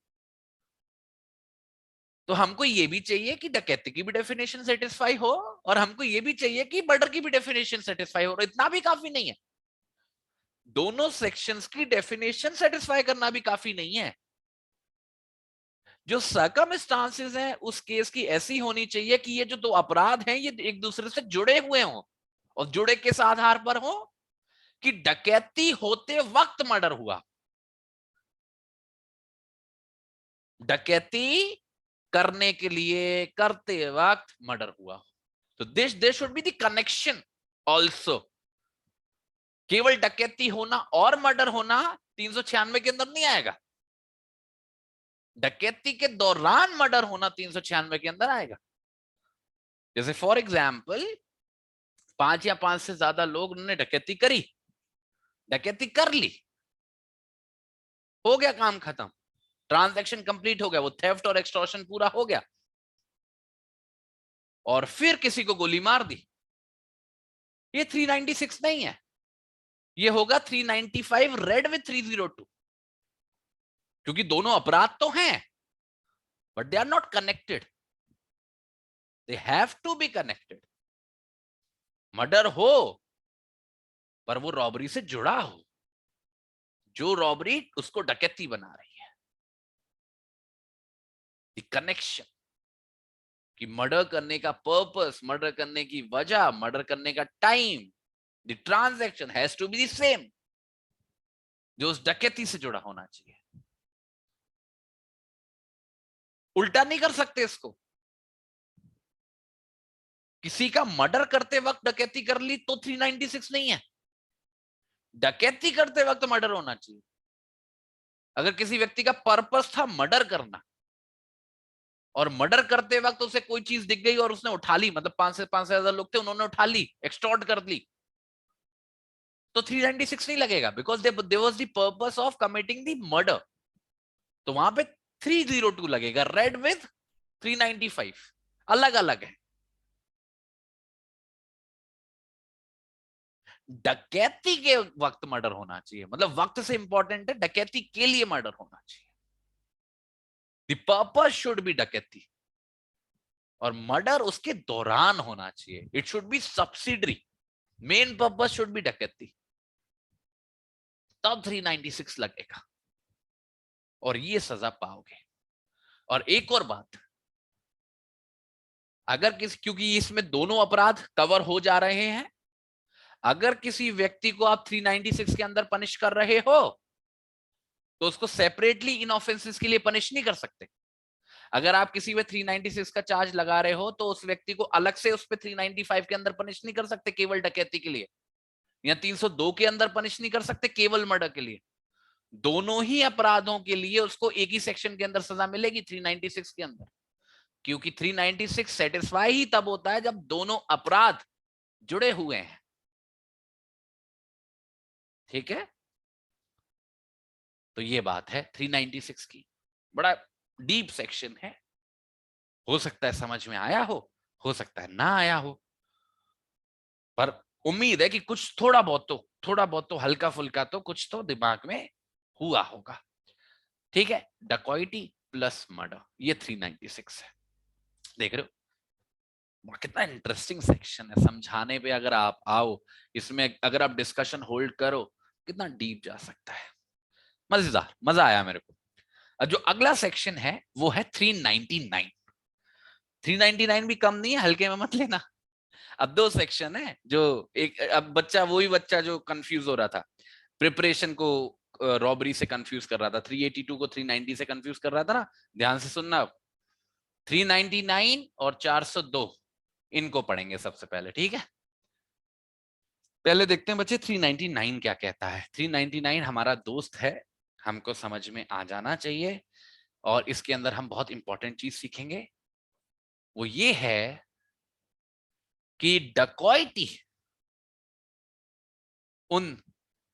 तो हमको ये भी चाहिए कि डकैती की भी डेफिनेशन सेटिस्फाई हो, और हमको ये भी चाहिए कि मर्डर की भी डेफिनेशन सेटिस्फाई हो। और इतना भी काफी नहीं है, दोनों सेक्शंस की डेफिनेशन सेटिस्फाई करना भी काफी नहीं है। जो सर्कमस्टांसेस हैं उस केस की ऐसी होनी चाहिए कि ये जो दो अपराध हैं ये एक दूसरे से जुड़े हुए हों, और जुड़े किस आधार पर हो, कि डकैती होते वक्त मर्डर हुआ, डकैती करने के लिए करते वक्त मर्डर हुआ। तो this should be the connection also. केवल डकैती होना और मर्डर होना 396 के अंदर नहीं आएगा, डकैती के दौरान मर्डर होना 396 के अंदर आएगा। जैसे फॉर एग्जाम्पल 5 या 5 से ज्यादा लोग उन्होंने डकैती करी, डकैती कर ली, हो गया काम खत्म, ट्रांजैक्शन कंप्लीट हो गया, वो थेफ्ट और एक्सटॉर्शन पूरा हो गया, और फिर किसी को गोली मार दी, ये 396 नहीं है, ये होगा 395 रेड विथ 302, क्योंकि दोनों अपराध तो हैं but they are not connected, they have to be connected. Murder हो पर वो रॉबरी से जुड़ा हो, जो रॉबरी उसको डकैती बना रही है, द कनेक्शन, कि मर्डर करने का पर्पस, मर्डर करने की वजह, मर्डर करने का time, the transaction has to be the same, जो उस डकैती से जुड़ा होना चाहिए। उल्टा नहीं कर सकते इसको, किसी का मर्डर करते वक्त डकैती कर ली तो 396 नहीं है, डकैती करते वक्त मर्डर होना चाहिए। अगर किसी व्यक्ति का पर्पस था मर्डर करना, और मर्डर करते वक्त उसे कोई चीज दिख गई और उसने उठा ली, मतलब 5 से ज्यादा लोग थे, उन्होंने उठा ली, एक्सटॉर्ट कर ली, तो 396 नहीं लगेगा, because there was the purpose of committing the murder, तो वहां पे 302 लगेगा, रेड विद 395, अलग अलग है। डकैती के वक्त मर्डर होना चाहिए, मतलब वक्त से इंपॉर्टेंट है, डकैती के लिए मर्डर होना चाहिए, द पर्पस शुड बी डकैती, और मर्डर उसके दौरान होना चाहिए, it should be subsidiary, main purpose should be डकैती, तब 396 लगेगा और ये सजा पाओगे। और एक और बात, अगर किसी, क्योंकि इसमें दोनों अपराध कवर हो जा रहे हैं, अगर किसी व्यक्ति को आप 396 के अंदर पनिश कर रहे हो तो उसको सेपरेटली इन ऑफेंसेस के लिए पनिश नहीं कर सकते। अगर आप किसी पे 396 का चार्ज लगा रहे हो तो उस व्यक्ति को अलग से उस पे 395 के अंदर पनिश नहीं कर सकते केवल डकैती के लिए, या 302 के अंदर पनिश नहीं कर सकते केवल मर्डर के लिए, दोनों ही अपराधों के लिए उसको एक ही सेक्शन के अंदर सजा मिलेगी 396 के अंदर, क्योंकि 396 सेटिस्फाई ही तब होता है जब दोनों अपराध जुड़े हुए हैं। ठीक है, तो ये बात है 396 की, बड़ा डीप सेक्शन है, हो सकता है समझ में आया हो सकता है ना आया हो, पर उम्मीद है कि कुछ थोड़ा बहुत तो हल्का फुल्का तो कुछ तो दिमाग में हुआ होगा। ठीक है, डकॉइटी प्लस मर्डर, ये 396 है। देख रहे हो कितना इंटरेस्टिंग सेक्शन है, समझाने पे अगर आप आओ, इसमें अगर आप डिस्कशन होल्ड करो, कितना डीप जा सकता है, मजेदार, मजा आया मेरे को। अब जो अगला सेक्शन है वो है 399। 399 भी कम नहीं है, हल्के में मत लेना। अब दो सेक्शन है, जो एक, अब बच्चा, वही बच्चा जो कंफ्यूज हो रहा था, प्रिपरेशन को रॉबरी से कंफ्यूज कर रहा था, 382 को 390 से कंफ्यूज कर रहा था ना, ध्यान से सुनना। 399 और 402 इनको पढ़ेंगे सबसे पहले, ठीक है। पहले देखते हैं बच्चे 399 क्या कहता है। 399 हमारा दोस्त है, हमको समझ में आ जाना चाहिए, और इसके अंदर हम बहुत इंपॉर्टेंट चीज सीखेंगे, वो ये है कि डकॉइटी उन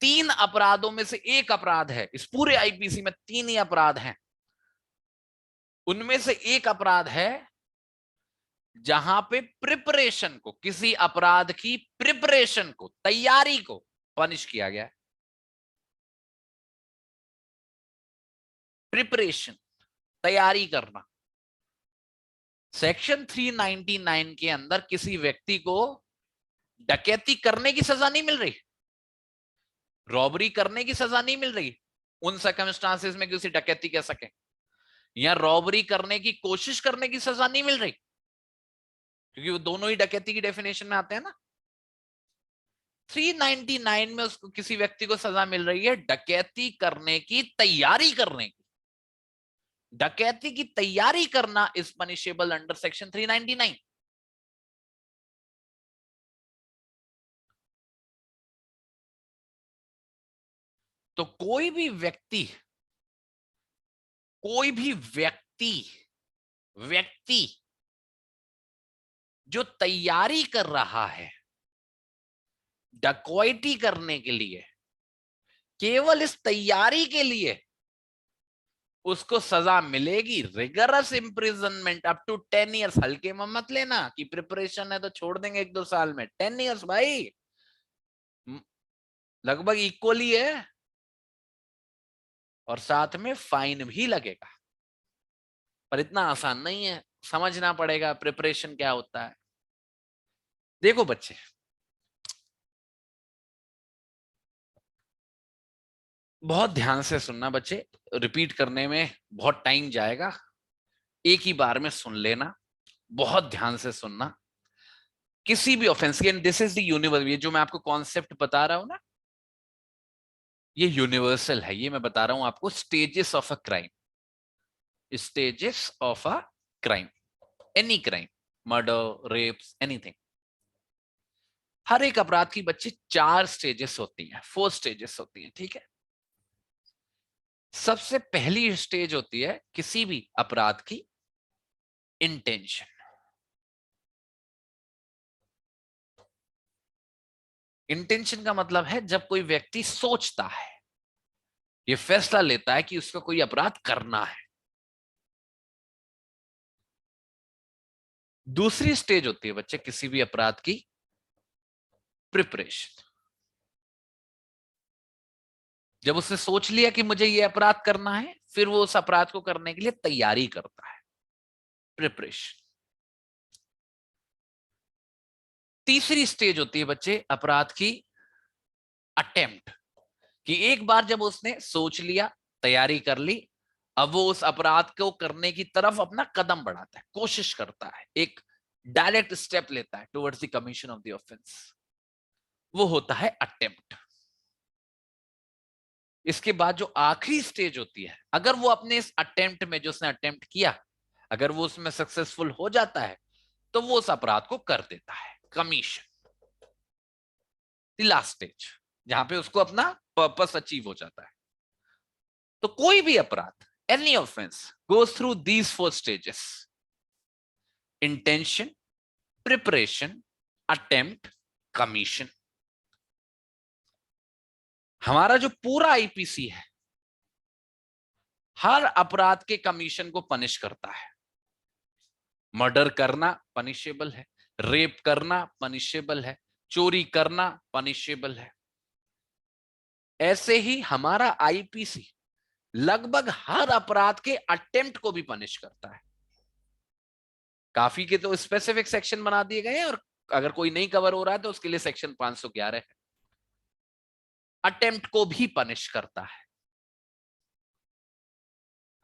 3 अपराधों में से एक अपराध है, इस पूरे आईपीसी में 3 ही अपराध हैं, उनमें से एक अपराध है जहां पे प्रिपरेशन को, किसी अपराध की प्रिपरेशन को, तैयारी को पनिश किया गया है। प्रिपरेशन, तैयारी करना, सेक्शन 399 के अंदर किसी व्यक्ति को डकैती करने की सजा नहीं मिल रही, रॉबरी करने की सजा नहीं मिल रही उन सर्कमस्टांसेस में किसी डकैती कर सके, या रॉबरी करने की कोशिश करने की सजा नहीं मिल रही, क्योंकि वो दोनों ही डकैती की डेफिनेशन में आते हैं ना। 399 में उसको, किसी व्यक्ति को सजा मिल रही है डकैती करने की तैयारी करने की, डकैती की तैयारी करना इज पनिशेबल अंडर सेक्शन 399। तो कोई भी व्यक्ति व्यक्ति जो तैयारी कर रहा है डकैती करने के लिए, केवल इस तैयारी के लिए उसको सजा मिलेगी rigorous imprisonment up to 10 years. हल्के में मत लेना कि प्रिपरेशन है तो छोड़ देंगे 1-2 साल में। 10 इयर्स भाई, लगभग इक्वली है, और साथ में फाइन भी लगेगा। पर इतना आसान नहीं है, समझना पड़ेगा प्रिपरेशन क्या होता है। देखो बच्चे, बहुत ध्यान से सुनना बच्चे, रिपीट करने में बहुत टाइम जाएगा, एक ही बार में सुन लेना, बहुत ध्यान से सुनना। किसी भी ऑफेंस के, दिस इज द यूनिवर्सल, ये जो मैं आपको कॉन्सेप्ट बता रहा हूं ना, ये यूनिवर्सल है। ये मैं बता रहा हूं आपको stages of a crime, stages of a crime, any crime, murder, rapes, anything. हर एक अपराध की बच्चे 4 स्टेजेस होती हैं, 4 स्टेजेस होती हैं, ठीक है। सबसे पहली स्टेज होती है किसी भी अपराध की इंटेंशन। इंटेंशन का मतलब है जब कोई व्यक्ति सोचता है, ये फैसला लेता है कि उसको कोई अपराध करना है। दूसरी स्टेज होती है बच्चे किसी भी अपराध की प्रिपरेशन। जब उसने सोच लिया कि मुझे ये अपराध करना है, फिर वो उस अपराध को करने के लिए तैयारी करता है, प्रिपरेशन। तीसरी स्टेज होती है बच्चे अपराध की अटेम्प्ट, कि एक बार जब उसने सोच लिया, तैयारी कर ली, अब वो उस अपराध को करने की तरफ अपना कदम बढ़ाता है, कोशिश करता है, एक डायरेक्ट स्टेप लेता है towards the commission of the offence, वो होता है अटेम्प्ट। इसके बाद जो आखिरी स्टेज होती है, अगर वो अपने इस अटेम्प्ट में, जो उसने अटेम्प्ट किया, अगर वो उसमें सक्सेसफुल हो जाता है, तो वो उस अपराध को कर देता है, कमीशन। द लास्ट स्टेज, जहां पे उसको अपना पर्पस अचीव हो जाता है। तो कोई भी अपराध, any offence, goes through these 4 stages: intention, preparation, attempt, commission. हमारा जो पूरा आईपीसी है हर अपराध के कमीशन को पनिश करता है। मर्डर करना पनिशेबल है, रेप करना पनिशेबल है, चोरी करना पनिशेबल है। ऐसे ही हमारा आईपीसी लगभग हर अपराध के अटेम्प्ट को भी पनिश करता है। काफी के तो स्पेसिफिक सेक्शन बना दिए गए हैं, और अगर कोई नहीं कवर हो रहा है तो उसके लिए सेक्शन 511 है। अटेम्प्ट को भी पनिश करता है।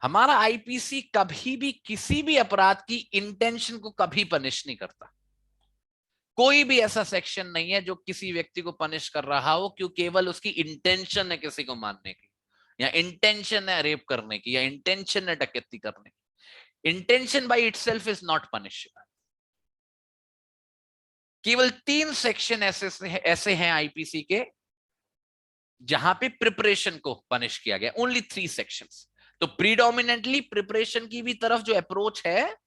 हमारा आईपीसी कभी भी किसी भी अपराध की इंटेंशन को कभी पनिश नहीं करता। कोई भी ऐसा सेक्शन नहीं है जो किसी व्यक्ति को पनिश कर रहा हो क्यों केवल उसकी इंटेंशन है किसी को मारने की, या इंटेंशन है रेप करने की, या इंटेंशन है डकैती करने की। Intention by itself is not punishable. केवल 3 सेक्शन ऐसे हैं आईपीसी के जहां पे प्रिपरेशन को पनिश किया गया, ओनली 3 सेक्शंस। तो प्रीडोमिनेंटली प्रिपरेशन की भी तरफ जो अप्रोच है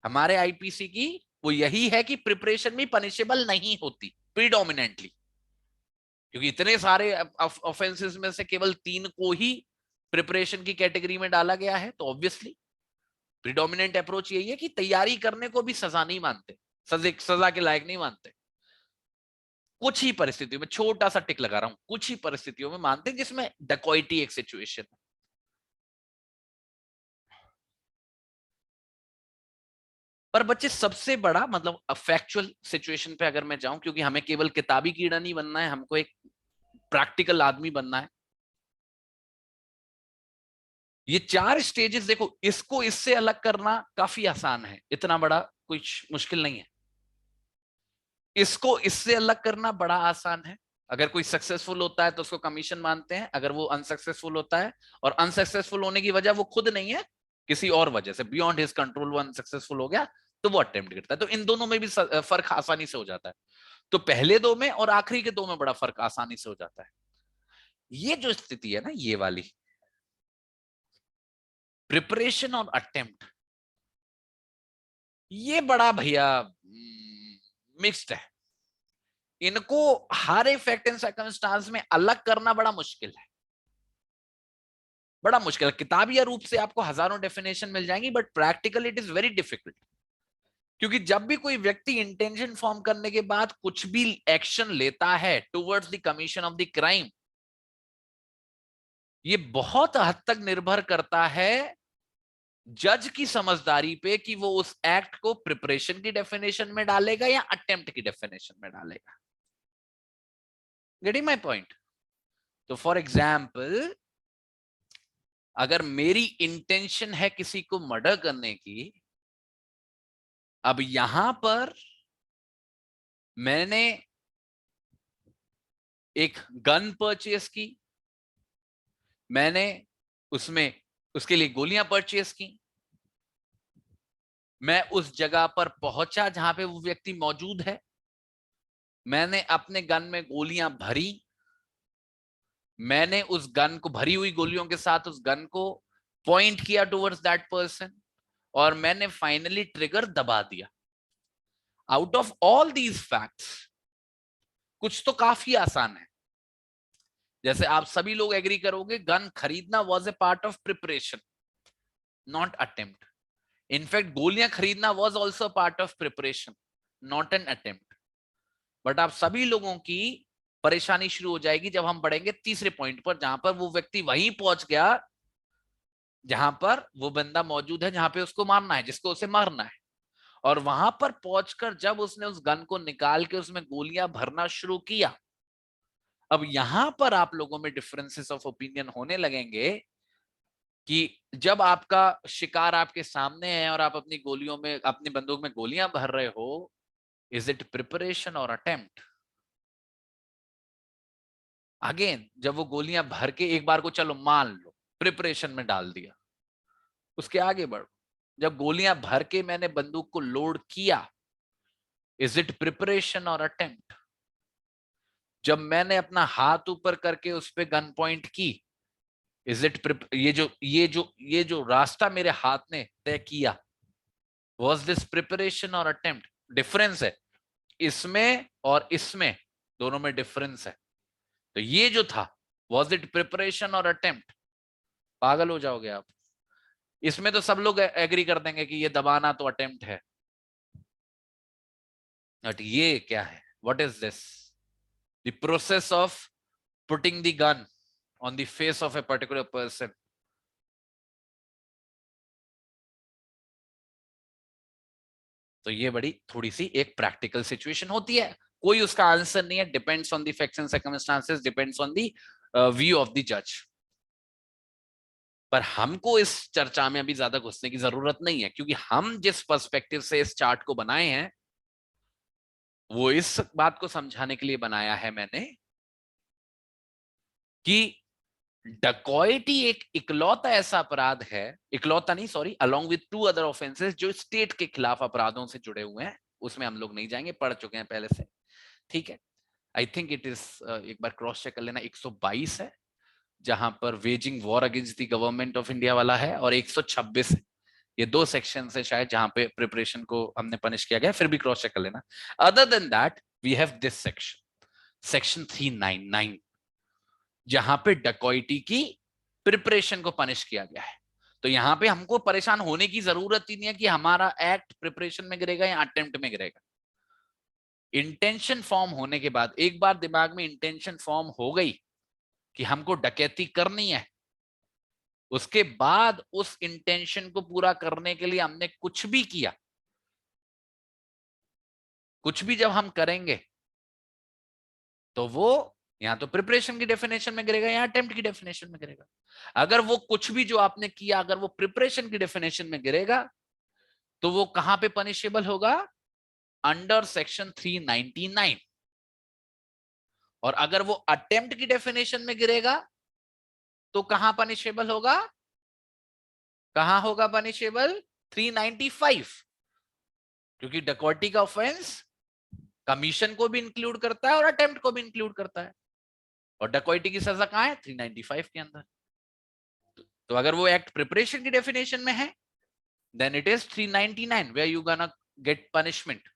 हमारे आईपीसी की, वो यही है कि प्रिपरेशन भी पनिशेबल नहीं होती प्रीडोमिनेंटली, क्योंकि इतने सारे ऑफेंसेस में से केवल 3 को ही प्रिपरेशन की कैटेगरी में डाला गया है। तो ऑब्वियसली प्रीडोमिनेंट अप्रोच यही है कि तैयारी करने को भी सजा नहीं मानते, सजा के लायक नहीं मानते। कुछ ही परिस्थितियों में, छोटा सा टिक लगा रहा हूं, कुछ ही परिस्थितियों में मानते हैं जिसमें डकैती एक सिचुएशन है। पर बच्चे सबसे बड़ा मतलब फैक्चुअल सिचुएशन पे अगर मैं जाऊं, क्योंकि हमें केवल किताबी कीड़ा नहीं बनना है, हमको एक प्रैक्टिकल आदमी बनना है। ये 4 स्टेजेस देखो, इसको इससे अलग करना काफी आसान है, इतना बड़ा कुछ मुश्किल नहीं है। इसको इससे अलग करना बड़ा आसान है। अगर कोई सक्सेसफुल होता है तो उसको कमीशन मानते हैं, अगर वो अनसक्सेसफुल होता है, और अनसक्सेसफुल होने की वजह वो खुद नहीं है, किसी और वजह से बियॉन्ड हिज कंट्रोल वो अनसक्सेसफुल हो गया, तो वो अटेम्प्ट करता है। तो इन दोनों में भी फर्क आसानी से हो जाता है। तो पहले 2 में और आखिरी के 2 में बड़ा फर्क आसानी से हो जाता है। ये जो स्थिति है ना, ये वाली प्रिपरेशन और अटेम्प्ट, ये बड़ा भैया मिक्स्ड है। इनको हर एक फैक्ट एंड सर्कमस्टांस में अलग करना बड़ा मुश्किल है, बड़ा मुश्किल है। किताबीय रूप से आपको हजारों डेफिनेशन मिल जाएंगी, but practically it is very difficult. क्योंकि जब भी कोई व्यक्ति इंटेंशन फॉर्म करने के बाद कुछ भी एक्शन लेता है towards the commission of the crime, ये बहुत हद तक निर्भर करता है जज की समझदारी पे कि वो उस एक्ट को प्रिपरेशन की डेफिनेशन में डालेगा या अटेम्प्ट की डेफिनेशन में डालेगा। Getting my point? तो फॉर एग्जाम्पल, अगर मेरी इंटेंशन है किसी को मर्डर करने की, अब यहां पर मैंने एक गन परचेस की, मैंने उसमें उसके लिए गोलियां परचेस की, मैं उस जगह पर पहुंचा जहां पे वो व्यक्ति मौजूद है, मैंने अपने गन में गोलियां भरी, मैंने उस गन को भरी हुई गोलियों के साथ उस गन को पॉइंट किया टुवर्ड्स दैट पर्सन, और मैंने फाइनली ट्रिगर दबा दिया। Out of all these facts कुछ तो काफी आसान है। जैसे आप सभी लोग एग्री करोगे, गन खरीदना was a part of preparation, not attempt. In fact गोलियां खरीदना was also part of preparation, not an attempt. But आप सभी लोगों की परेशानी शुरू हो जाएगी जब हम बढ़ेंगे तीसरे पॉइंट पर, जहां पर वो व्यक्ति वहीं पहुंच गया जहां पर वो बंदा मौजूद है, जहां पे उसको मारना है, जिसको उसे मारना है। और वहां पर पहुंचकर जब उसने उस गन को निकाल के उसमें गोलियां भरना शुरू किया, अब यहां पर आप लोगों में डिफरेंसेस ऑफ ओपिनियन होने लगेंगे कि जब आपका शिकार आपके सामने है और आप अपनी गोलियों में, अपनी बंदूक में गोलियां भर रहे हो, इज इट प्रिपरेशन और अटेम्प्ट? अगेन, जब वो गोलियां भर के एक बार को चलो मान लो प्रिपरेशन में डाल दिया, उसके आगे बढ़ो, जब गोलियां भर के मैंने बंदूक को लोड किया, इज इट प्रिपरेशन और अटेम्प्ट? जब मैंने अपना हाथ ऊपर करके उस पर गन पॉइंट की, इज इट ये जो रास्ता मेरे हाथ ने तय किया, वॉज दिस प्रिपरेशन और अटेम्प्ट? डिफरेंस है इसमें और इसमें, दोनों में डिफरेंस है। तो ये जो था, वॉज इट प्रिपरेशन और अटेम्प्ट? पागल हो जाओगे आप। इसमें तो सब लोग एग्री कर देंगे कि ये दबाना तो अटेम्प्ट है, बट ये क्या है? What is this? The process of putting the gun on the face of a particular person. तो ये बड़ी थोड़ी सी एक प्रैक्टिकल सिचुएशन होती है, कोई उसका आंसर नहीं है, depends on the facts and circumstances, depends on the view of the जज। पर हमको इस चर्चा में अभी ज्यादा घुसने की जरूरत नहीं है, क्योंकि हम जिस पर्सपेक्टिव से इस चार्ट को बनाए हैं वो इस बात को समझाने के लिए बनाया है मैंने कि डकॉयटी एक इकलौता ऐसा अपराध है, इकलौता नहीं sorry, along with 2 other offences जो स्टेट के खिलाफ अपराधों से जुड़े हुए हैं। उसमें हम लोग नहीं जाएंगे, पढ़ चुके हैं पहले से, ठीक है। आई थिंक इट इज, एक बार क्रॉस चेक कर लेना, 122 है जहां पर waging war against the government of India वाला है, और 126 है। ये 2 सेक्शन है शायद जहां पे प्रिपरेशन को हमने पनिश किया गया, फिर भी क्रॉस चेक कर लेना। Other than that we have this section, section 399, जहां पे डकॉइटी की प्रिपरेशन को पनिश किया गया है। तो यहां पे हमको परेशान होने की जरूरत ही नहीं है कि हमारा एक्ट प्रिपरेशन में गिरेगा या अटेम्प्ट में गिरेगा। इंटेंशन फॉर्म होने के बाद, एक बार दिमाग में इंटेंशन फॉर्म हो गई कि हमको डकैती करनी है, उसके बाद उस इंटेंशन को पूरा करने के लिए हमने कुछ भी किया, कुछ भी जब हम करेंगे तो वो या तो प्रिपरेशन की डेफिनेशन में गिरेगा या अटेम्प्ट की डेफिनेशन में गिरेगा। अगर वो कुछ भी जो आपने किया अगर वो प्रिपरेशन की डेफिनेशन में गिरेगा तो वो कहां पे पनिशेबल होगा? Under section 399। और अगर वो अटेम्प्ट की डेफिनेशन में गिरेगा तो कहां पनिशेबल होगा? कहां होगा पनिशेबल? 395, क्योंकि डकॉटी का ऑफेंस कमीशन को भी इंक्लूड करता है और अटेम्प्ट को भी इंक्लूड करता है। और डकॉइटी की सजा कहाँ है? 395 के अंदर। तो अगर वो एक्ट प्रिपरेशन की डेफिनेशन में है, then it is 399 where you gonna get punishment,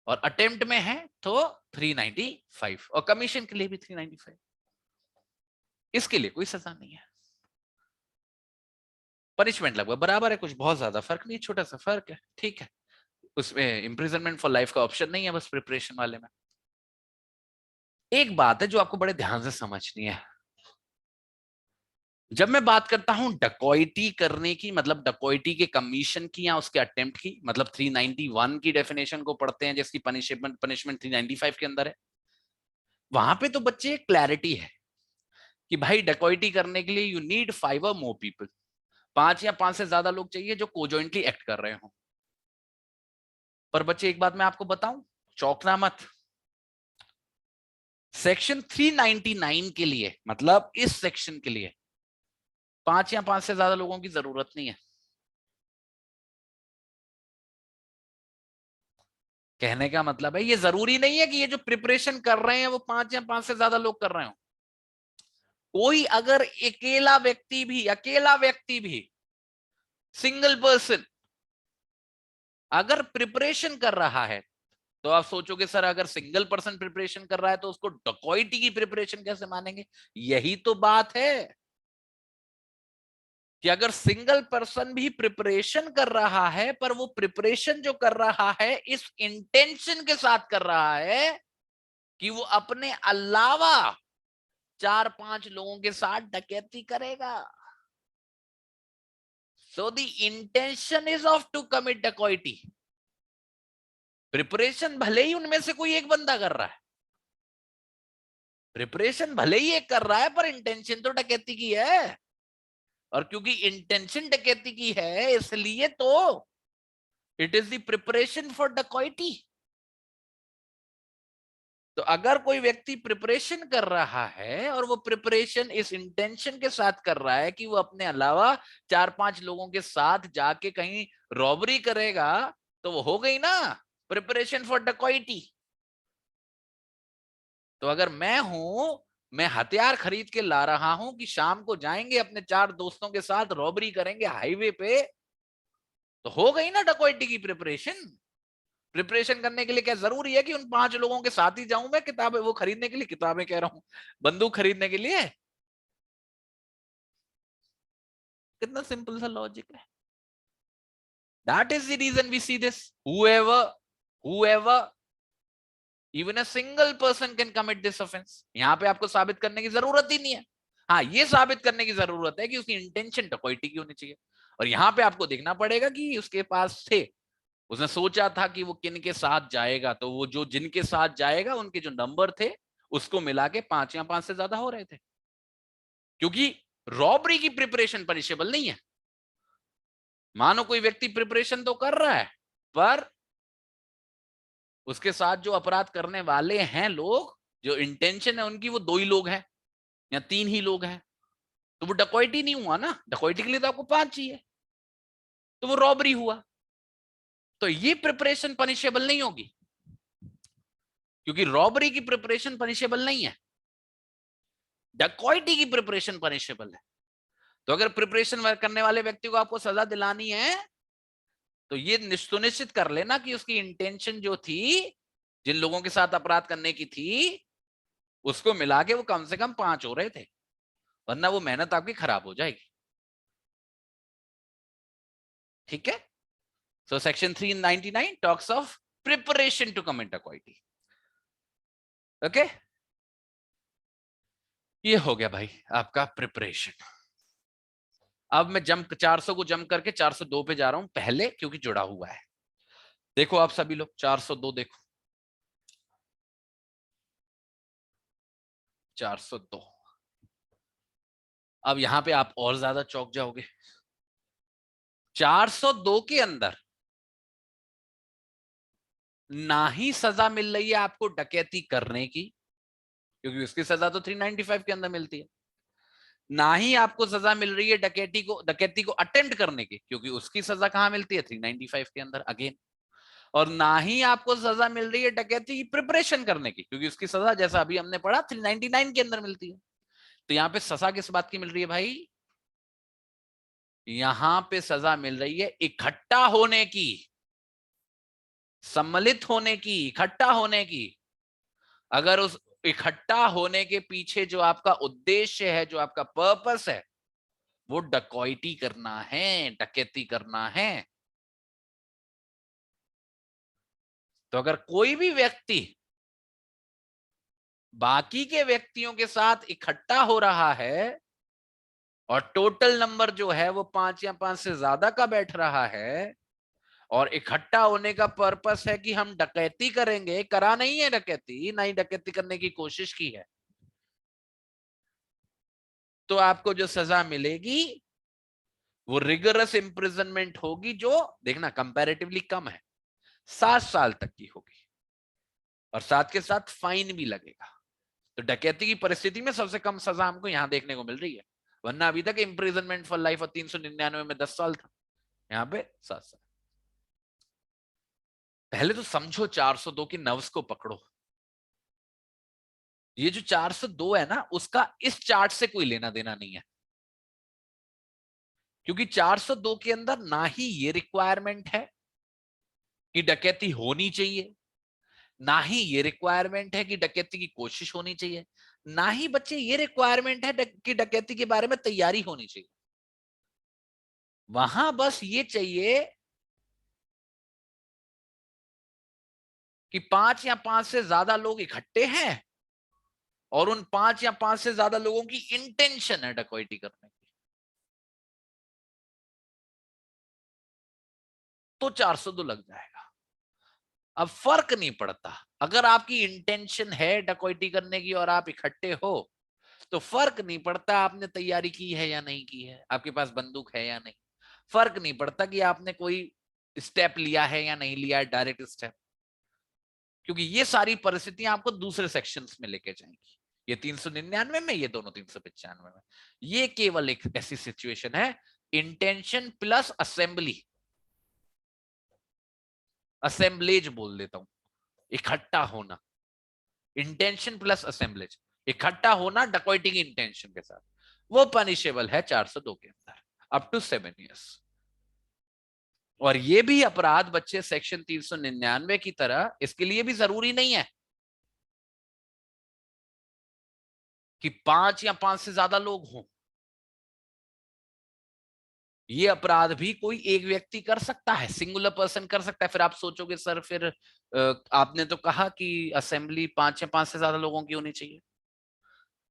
और अटेम्प्ट में है तो 395, और कमीशन के लिए भी 395। इसके लिए कोई सजा नहीं है, पनिशमेंट लगभग बराबर है, कुछ बहुत ज्यादा फर्क नहीं, छोटा सा फर्क है, ठीक है। उसमें इंप्रिजनमेंट फॉर लाइफ का ऑप्शन नहीं है, बस प्रिपरेशन वाले में। एक बात है जो आपको बड़े ध्यान से समझनी है, जब मैं बात करता हूं डकॉइटी करने की, मतलब डकॉइटी के कमीशन की या उसके अटेम्प्ट की, मतलब 391 की डेफिनेशन को पढ़ते हैं जिसकी पनिशमेंट 395 के अंदर है, वहां पे तो बच्चे क्लैरिटी है कि भाई डकॉइटी करने के लिए यू नीड 5 और मोर पीपल, 5 या 5 से ज्यादा लोग चाहिए जो कोजॉइंटली एक्ट कर रहे हो। पर बच्चे एक बात मैं आपको बताऊं, चौंकना मत, सेक्शन 399 के लिए, मतलब इस सेक्शन के लिए 5 या 5 से ज्यादा लोगों की जरूरत नहीं है। कहने का मतलब है ये जरूरी नहीं है कि ये जो प्रिपरेशन कर रहे हैं वो 5 या 5 से ज्यादा लोग कर रहे हो। कोई अगर अकेला व्यक्ति भी सिंगल पर्सन अगर प्रिपरेशन कर रहा है, तो आप सोचोगे सर अगर सिंगल पर्सन प्रिपरेशन कर रहा है तो उसको डकॉइटी की प्रिपरेशन कैसे मानेंगे? यही तो बात है कि अगर सिंगल पर्सन भी प्रिपरेशन कर रहा है, पर वो प्रिपरेशन जो कर रहा है इस इंटेंशन के साथ कर रहा है कि वो अपने अलावा 4-5 लोगों के साथ डकैती करेगा, so the intention is of to commit dacoity. Preparation भले ही उनमें से कोई एक बंदा कर रहा है, प्रिपरेशन भले ही एक कर रहा है, पर इंटेंशन तो डकैती की है, और क्योंकि इंटेंशन डकैती की है इसलिए तो it is the preparation for dacoity. तो अगर कोई व्यक्ति प्रिपरेशन कर रहा है और वो प्रिपरेशन इस इंटेंशन के साथ कर रहा है कि वो अपने अलावा 4-5 लोगों के साथ जाके कहीं रॉबरी करेगा, तो वो हो गई ना प्रिपरेशन फॉर डकॉइटी। तो अगर मैं हथियार खरीद के ला रहा हूं कि शाम को जाएंगे अपने 4 दोस्तों के साथ रॉबरी करेंगे हाईवे पे, तो हो गई ना डकॉइटी की प्रिपरेशन। प्रिपरेशन करने के लिए क्या जरूरी है कि उन 5 लोगों के साथ ही जाऊं मैं किताबें वो खरीदने के लिए, किताबें कह रहा हूं, बंदूक खरीदने के लिए? कितना सिंपल सा लॉजिक है। That is the reason we see this, whoever even a single person can commit this offense। यहां पे आपको साबित करने की जरूरत ही नहीं है। हाँ, ये साबित करने की जरूरत है कि उसकी इंटेंशन डकॉइटी की होनी चाहिए, और यहां पे आपको देखना पड़ेगा कि उसके पास थे, उसने सोचा था कि वो किन के साथ जाएगा, तो वो जो जिनके साथ जाएगा उनके जो नंबर थे उसको मिला के 5 या 5 से ज्यादा हो रहे थे, क्योंकि रॉबरी की प्रिपरेशन पनिशेबल नहीं है। मानो कोई व्यक्ति प्रिपरेशन तो कर रहा है, पर उसके साथ जो अपराध करने वाले हैं लोग, जो इंटेंशन है उनकी, वो 2 ही लोग हैं या 3 ही लोग हैं, तो वो डकॉइटी नहीं हुआ ना। डकॉइटी के लिए तो आपको 5 चाहिए, तो वो रॉबरी हुआ। तो ये प्रिपरेशन पनिशेबल नहीं होगी, क्योंकि रॉबरी की प्रिपरेशन पनिशेबल नहीं है, डकॉइटी की प्रिपरेशन पनिशेबल है। तो अगर प्रिपरेशन करने वाले व्यक्ति को आपको सजा दिलानी है, तो ये सुनिश्चित कर लेना कि उसकी इंटेंशन जो थी, जिन लोगों के साथ अपराध करने की थी, उसको मिला के वो कम से कम 5 हो रहे थे, वरना वो मेहनत आपकी खराब हो जाएगी। ठीक है। So section 399 talks of preparation to commit dacoity. Okay, ये हो गया भाई आपका प्रिपरेशन। अब मैं जंप 400 को जंप करके 402 पे जा रहा हूं पहले, क्योंकि जुड़ा हुआ है। देखो आप सभी लोग 402 देखो, 402। अब यहां पे आप और ज्यादा चौंक जाओगे। 402 के अंदर ना ही सजा मिल रही है आपको डकैती करने की, क्योंकि उसकी सजा तो 395 के अंदर मिलती है, ना ही आपको सजा मिल रही है डकैती को अटेम्प्ट करने की, क्योंकि उसकी सजा कहां मिलती है? 395 के अंदर अगेन। और ना ही आपको सजा मिल रही है डकैती की प्रिपरेशन करने की, क्योंकि उसकी सजा जैसा अभी हमने पढ़ा 399 के अंदर मिलती है। तो यहाँ पे सजा किस बात की मिल रही है भाई? यहां पे सजा मिल रही है इकट्ठा होने की, सम्मिलित होने की, इकट्ठा होने की। अगर उस इकट्ठा होने के पीछे जो आपका उद्देश्य है, जो आपका पर्पस है, वो डकैती करना है, डकैती करना है, तो अगर कोई भी व्यक्ति बाकी के व्यक्तियों के साथ इकट्ठा हो रहा है और टोटल नंबर जो है वो 5 या 5 से ज्यादा का बैठ रहा है, और इकट्ठा होने का पर्पस है कि हम डकैती करेंगे, करा नहीं है डकैती, ना ही डकैती करने की कोशिश की है, तो आपको जो सजा मिलेगी वो रिगरस इंप्रिजनमेंट होगी, जो देखना कंपैरेटिवली कम है, 7 साल तक की होगी, और साथ के साथ फाइन भी लगेगा। तो डकैती की परिस्थिति में सबसे कम सजा हमको यहां देखने को मिल रही है, वरना अभी तक इंप्रिजनमेंट फॉर लाइफ और 399 में 10 साल था, यहाँ पे 7 साल। पहले तो समझो 402 की नर्व्स को पकड़ो। ये जो 402 है ना, उसका इस चार्ट से कोई लेना देना नहीं है, क्योंकि 402 के अंदर ना ही ये रिक्वायरमेंट है कि डकैती होनी चाहिए, ना ही ये रिक्वायरमेंट है कि डकैती की कोशिश होनी चाहिए, ना ही बच्चे ये रिक्वायरमेंट है कि डकैती के बारे में तैयारी होनी चाहिए। वहां बस ये चाहिए कि 5 या 5 से ज्यादा लोग इकट्ठे हैं और उन 5 या 5 से ज्यादा लोगों की इंटेंशन है डकैती करने की, तो 402 लग जाएगा। अब फर्क नहीं पड़ता, अगर आपकी इंटेंशन है डकैती करने की और आप इकट्ठे हो, तो फर्क नहीं पड़ता आपने तैयारी की है या नहीं की है, आपके पास बंदूक है या नहीं, फर्क नहीं पड़ता कि आपने कोई स्टेप लिया है या नहीं लिया है, डायरेक्ट स्टेप, क्योंकि ये सारी परिस्थितियां आपको दूसरे सेक्शंस में लेके जाएंगी। ये 399 में, ये दोनों 395 में। ये केवल एक ऐसी सिचुएशन है, इंटेंशन प्लस असेंबली, असेंबलेज बोल देता हूं, इकट्ठा होना, इंटेंशन प्लस असेंबलेज, इकट्ठा होना डकैती की इंटेंशन के साथ, वो पनिशेबल है 402 के अंदर अप टू 7 years। और ये भी अपराध बच्चे सेक्शन 399 की तरह इसके लिए भी जरूरी नहीं है कि 5 या 5 से ज्यादा लोग हों। ये अपराध भी कोई एक व्यक्ति कर सकता है, सिंगुलर पर्सन कर सकता है। फिर आप सोचोगे सर फिर आपने तो कहा कि असेंबली 5 या 5 से ज्यादा लोगों की होनी चाहिए।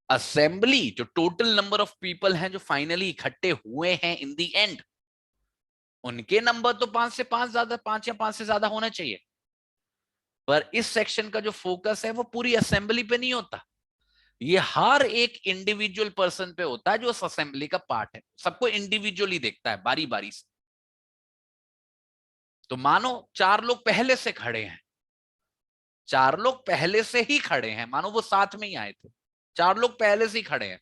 असेंबली जो टोटल नंबर ऑफ पीपल हैं जो फाइनली इकट्ठे हुए हैं इन दी एंड, उनके नंबर तो 5 से 5 ज्यादा, 5 या 5 से ज्यादा होना चाहिए। पर इस सेक्शन का जो फोकस है वो पूरी असेंबली पे नहीं होता, ये हर एक इंडिविजुअल पर्सन पे होता है जो उस असेंबली का पार्ट है, सबको इंडिविजुअली देखता है बारी बारी से। तो मानो 4 लोग पहले से खड़े हैं, 4 लोग पहले से ही खड़े हैं, मानो वो साथ में ही आए थे, 4 लोग पहले से ही खड़े हैं,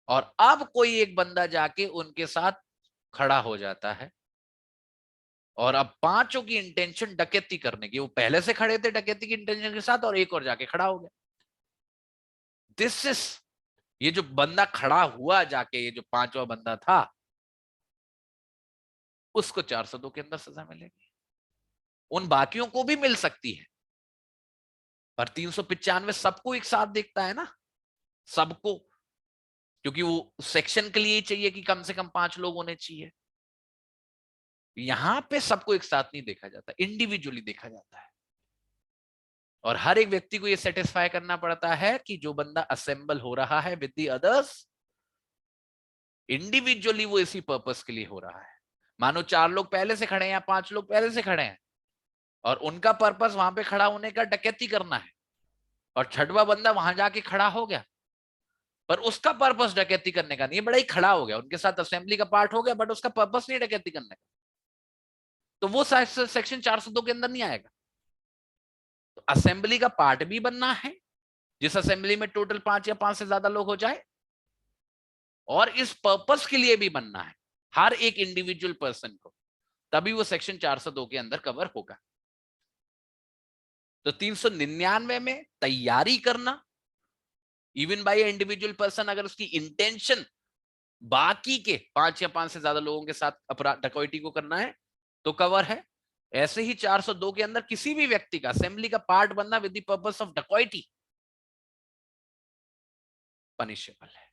और अब कोई एक बंदा जाके उनके साथ खड़ा हो जाता है, और अब पांचों की इंटेंशन डकैती करने की, वो पहले से खड़े थे डकैती की इंटेंशन के साथ और एक और जाके खड़ा हो गया। दिस इज, ये जो बंदा खड़ा हुआ जाके, ये जो पांचवा बंदा था, उसको 402 के अंदर सजा मिलेगी। उन बाकियों को भी मिल सकती है, पर 395 सबको एक साथ देखता है ना, सबको, क्योंकि वो सेक्शन के लिए चाहिए कि कम से कम 5 लोग होने चाहिए। यहां पे सबको एक साथ नहीं देखा जाता, इंडिविजुअली देखा जाता है, और हर एक व्यक्ति को यह सेटिस्फाई करना पड़ता है कि जो बंदा असेंबल हो रहा है विद द अदर्स, इंडिविजुअली वो इसी पर्पस के लिए हो रहा है। मानो 4 लोग पहले से खड़े हैं या 5 लोग पहले से खड़े हैं, और उनका पर्पस वहां पे खड़ा होने का डकैती करना है, और छठवा बंदा वहां जाके खड़ा हो गया, पर उसका पर्पस डकैती करने का नहीं है, बड़ा ही खड़ा हो गया, उनके साथ असेंबली का पार्ट हो गया, बट उसका पर्पस नहीं डकैती करने का, तो वो सेक्शन 402 के अंदर नहीं आएगा। तो असेंबली का पार्ट भी बनना है, जिस असेंबली में टोटल 5 या 5 से ज्यादा लोग हो जाए, और इस पर्पस के लिए भी बनना है हर एक इंडिविजुअल पर्सन को तभी वो सेक्शन 402 के अंदर कवर होगा। तो 399 में तैयारी करना इवन बाय इंडिविजुअल पर्सन, अगर उसकी इंटेंशन बाकी के 5 या 5 से ज्यादा लोगों के साथ अपराध डकैती को करना है तो कवर है। ऐसे ही 402 के अंदर किसी भी व्यक्ति का असेंबली का पार्ट बनना विद द पर्पस ऑफ डकैती पनिशेबल है।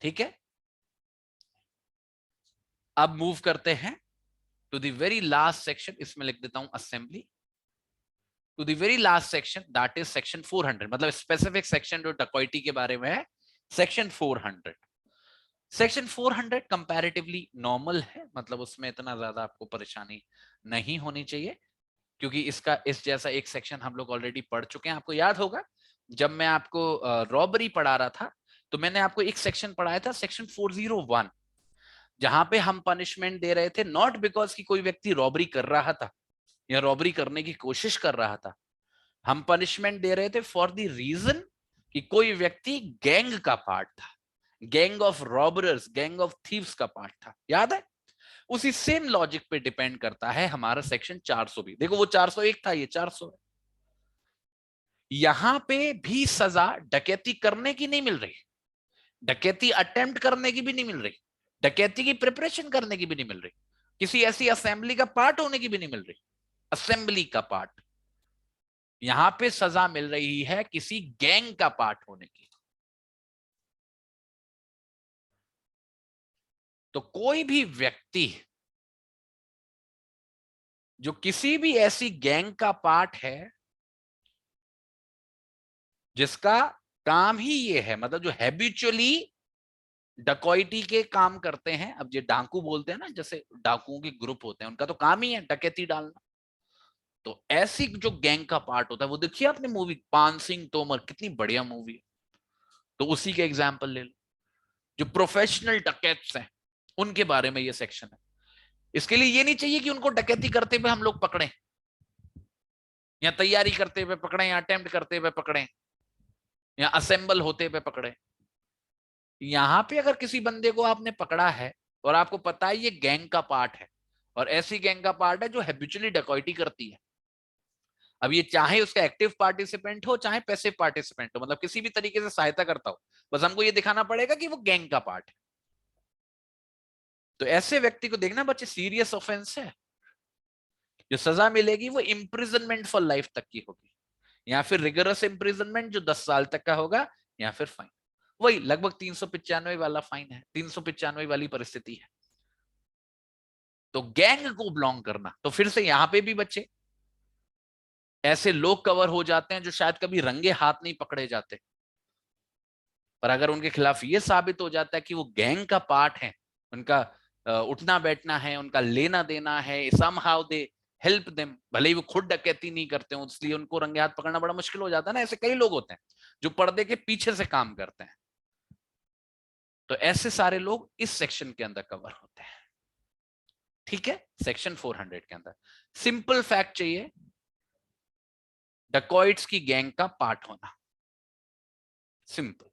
ठीक है, अब मूव करते हैं to the very last section, इसमें लिख देता हूं assembly, to the very last section that is section 400, मतलब स्पेसिफिक सेक्शन जो डकैती के बारे में है, सेक्शन 400। सेक्शन 400 कंपैरेटिवली नॉर्मल है, मतलब उसमें इतना ज्यादा आपको परेशानी नहीं होनी चाहिए, क्योंकि इसका इस जैसा एक सेक्शन हम लोग ऑलरेडी पढ़ चुके हैं। आपको याद होगा जब मैं आपको रॉबरी पढ़ा रहा था तो मैंने आपको एक सेक्शन पढ़ाया था, सेक्शन 401, जहां पे हम पनिशमेंट दे रहे थे नॉट बिकॉज कि कोई व्यक्ति रॉबरी कर रहा था या रॉबरी करने की कोशिश कर रहा था, हम पनिशमेंट दे रहे थे फॉर द रीजन कि कोई व्यक्ति गैंग का पार्ट था, gang of robbers, gang of thieves का पार्ट था। याद है? उसी सेम लॉजिक पे डिपेंड करता है हमारा सेक्शन 400 भी। देखो वो 401 था, ये 400 है। यहां पे भी सजा डकैती करने की नहीं मिल रही, डकैती अटेम्प्ट करने की भी नहीं मिल रही, डकैती की प्रिपरेशन करने की भी नहीं मिल रही, किसी ऐसी असेंबली का पार्ट होने की भी नहीं मिल रही, असेंबली का पार्ट। यहां पे सजा मिल रही है किसी गैंग का पार्ट होने की। तो कोई भी व्यक्ति जो किसी भी ऐसी गैंग का पार्ट है जिसका काम ही ये है, मतलब जो हैबिचुअली डकैती के काम करते हैं, अब ये डाकू बोलते हैं ना, जैसे डाकुओं के ग्रुप होते हैं, उनका तो काम ही है डकैती डालना। तो ऐसी जो गैंग का पार्ट होता है, वो देखिए आपने मूवी पान सिंह तोमर, कितनी बढ़िया मूवी है, तो उसी के एग्जाम्पल ले लो। जो प्रोफेशनल डकैट्स हैं उनके बारे में ये सेक्शन है। इसके लिए ये नहीं चाहिए कि उनको डकैती करते हुए हम लोग पकड़े, या तैयारी करते हुए पकड़े, या अटेम्प्ट करते हुए पकड़े, या असेंबल होते हुए पकड़े। यहां पे अगर किसी बंदे को आपने पकड़ा है और आपको पता है ये गैंग का पार्ट है, और ऐसी गैंग का पार्ट है जो हैबिचुअली डकैती करती है, अब ये चाहे उसका एक्टिव पार्टिसिपेंट हो चाहे पैसिव पार्टिसिपेंट हो, मतलब किसी भी तरीके से सहायता करता हो, बस हमको ये दिखाना पड़ेगा कि वो गैंग का पार्ट है। तो ऐसे व्यक्ति को देखना बच्चे, सीरियस ऑफेंस है, जो सजा मिलेगी वो इम्प्रिजनमेंट फॉर लाइफ तक की होगी, या फिर रिगरस इम्प्रिजनमेंट जो 10 साल तक का होगा, या फिर फाइन। वही लगभग 395 वाला फाइन है, 395 वाली परिस्थिति है। तो गैंग को बिलोंग करना, तो फिर से यहां पे भी बच्चे ऐसे लोग कवर हो जाते हैं जो शायद कभी रंगे हाथ नहीं पकड़े जाते, पर अगर उनके खिलाफ ये साबित हो जाता है कि वो गैंग का पार्ट है, उनका उठना बैठना है, उनका लेना देना है, समहाउ दे हेल्प देम, भले ही वो खुद डकैती नहीं करते हो, इसलिए उनको रंगे हाथ पकड़ना बड़ा मुश्किल हो जाता है ना। ऐसे कई लोग होते हैं जो पर्दे के पीछे से काम करते हैं, तो ऐसे सारे लोग इस सेक्शन के अंदर कवर होते हैं। ठीक है, सेक्शन 400 के अंदर सिंपल फैक्ट चाहिए, डकॉइट्स की गैंग का पार्ट होना, सिंपल,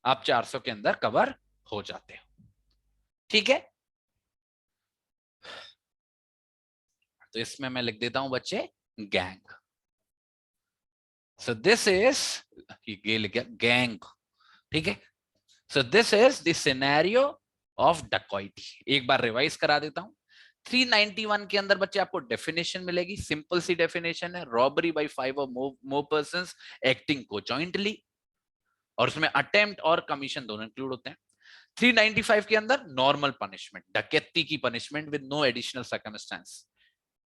आप 400 के अंदर कवर हो जाते हो। ठीक है, तो इसमें मैं लिख देता हूं बच्चे गैंग। सो दिस इज, ये लिख गया गैंग। ठीक है, so this is the scenario of dacoity. एक बार रिवाइज करा देता हूं। 391 के अंदर बच्चे आपको डेफिनेशन मिलेगी, सिंपल सी डेफिनेशन है, रॉबरी बाय 5 और मोर पर्संस एक्टिंग को जॉइंटली, और उसमें अटेम्प्ट और कमीशन दोनों इंक्लूड होते हैं। 395 के अंदर नॉर्मल पनिशमेंट, डकैती की punishment with no additional circumstance,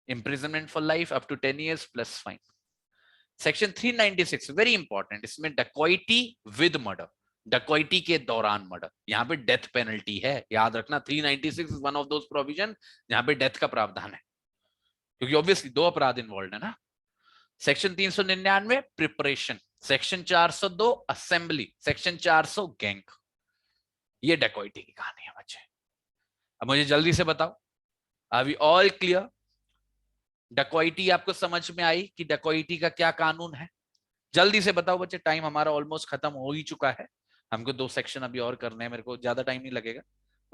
imprisonment for life up to 10 years plus fine. Section 396 very important, इसमें डकॉइटी विद मर्डर, डकॉइटी के दौरान मर्डर, यहां पे डेथ पेनल्टी है, याद रखना। 396 is one of those provision जहां पे डेथ का प्रावधान है, क्योंकि ऑब्वियसली दो अपराध इन्वॉल्व है ना। Section 399 preparation, section 402 assembly, section 400 gang. ये डकॉइटी की कहानी है बच्चे। अब मुझे जल्दी से बताओ, आर वी ऑल क्लियर? डकॉइटी आपको समझ में आई कि डकॉइटी का क्या कानून है? जल्दी से बताओ बच्चे, टाइम हमारा ऑलमोस्ट खत्म हो ही चुका है, हमको 2 सेक्शन अभी और करने हैं, मेरे को ज्यादा टाइम नहीं लगेगा,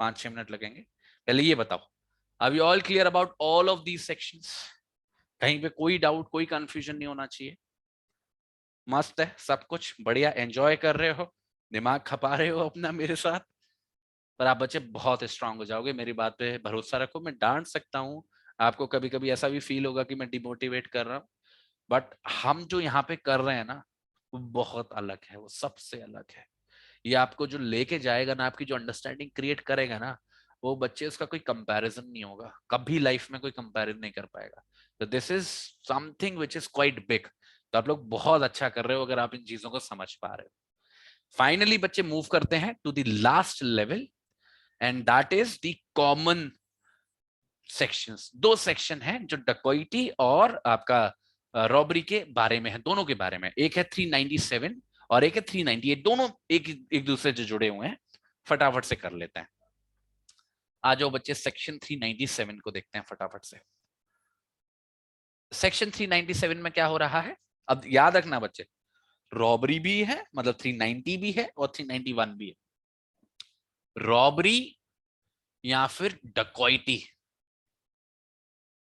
5-6 मिनट लगेंगे। पहले ये बताओ are we all clear about all of these sections? कहीं पे कोई डाउट, कोई कंफ्यूजन नहीं होना चाहिए। मस्त है सब कुछ, बढ़िया, एंजॉय कर रहे हो, दिमाग खपा रहे हो अपना मेरे साथ। पर आप बच्चे बहुत स्ट्रांग हो जाओगे, मेरी बात पे भरोसा रखो। मैं डांट सकता हूँ आपको, कभी कभी ऐसा भी फील होगा कि मैं डिमोटिवेट कर रहा हूँ, बट हम जो यहाँ पे कर रहे हैं ना, वो बहुत अलग है, वो सबसे अलग है। ये आपको जो लेके जाएगा ना, आपकी जो अंडरस्टैंडिंग क्रिएट करेगा ना, वो बच्चे, उसका कोई कंपैरिजन नहीं होगा, कभी लाइफ में कोई कंपैरिजन नहीं कर पाएगा। तो this is something which is quite big. तो आप लोग बहुत अच्छा कर रहे हो अगर आप इन चीजों को समझ पा रहे हो। फाइनली बच्चे मूव करते हैं to the last level, and that is the common sections. दो सेक्शन है जो डकॉइटी और आपका रॉबरी के बारे में है, दोनों के बारे में। एक है 397 और एक है 398, दोनों एक एक दूसरे से जुड़े हुए हैं। फटाफट से कर लेते हैं। आ जाओ बच्चे, सेक्शन 397 को देखते हैं फटाफट से। सेक्शन 397 में क्या हो रहा है, अब याद रखना बच्चे, रॉबरी भी है, मतलब 390 भी है और 391 भी है। रॉबरी या फिर डकॉइटी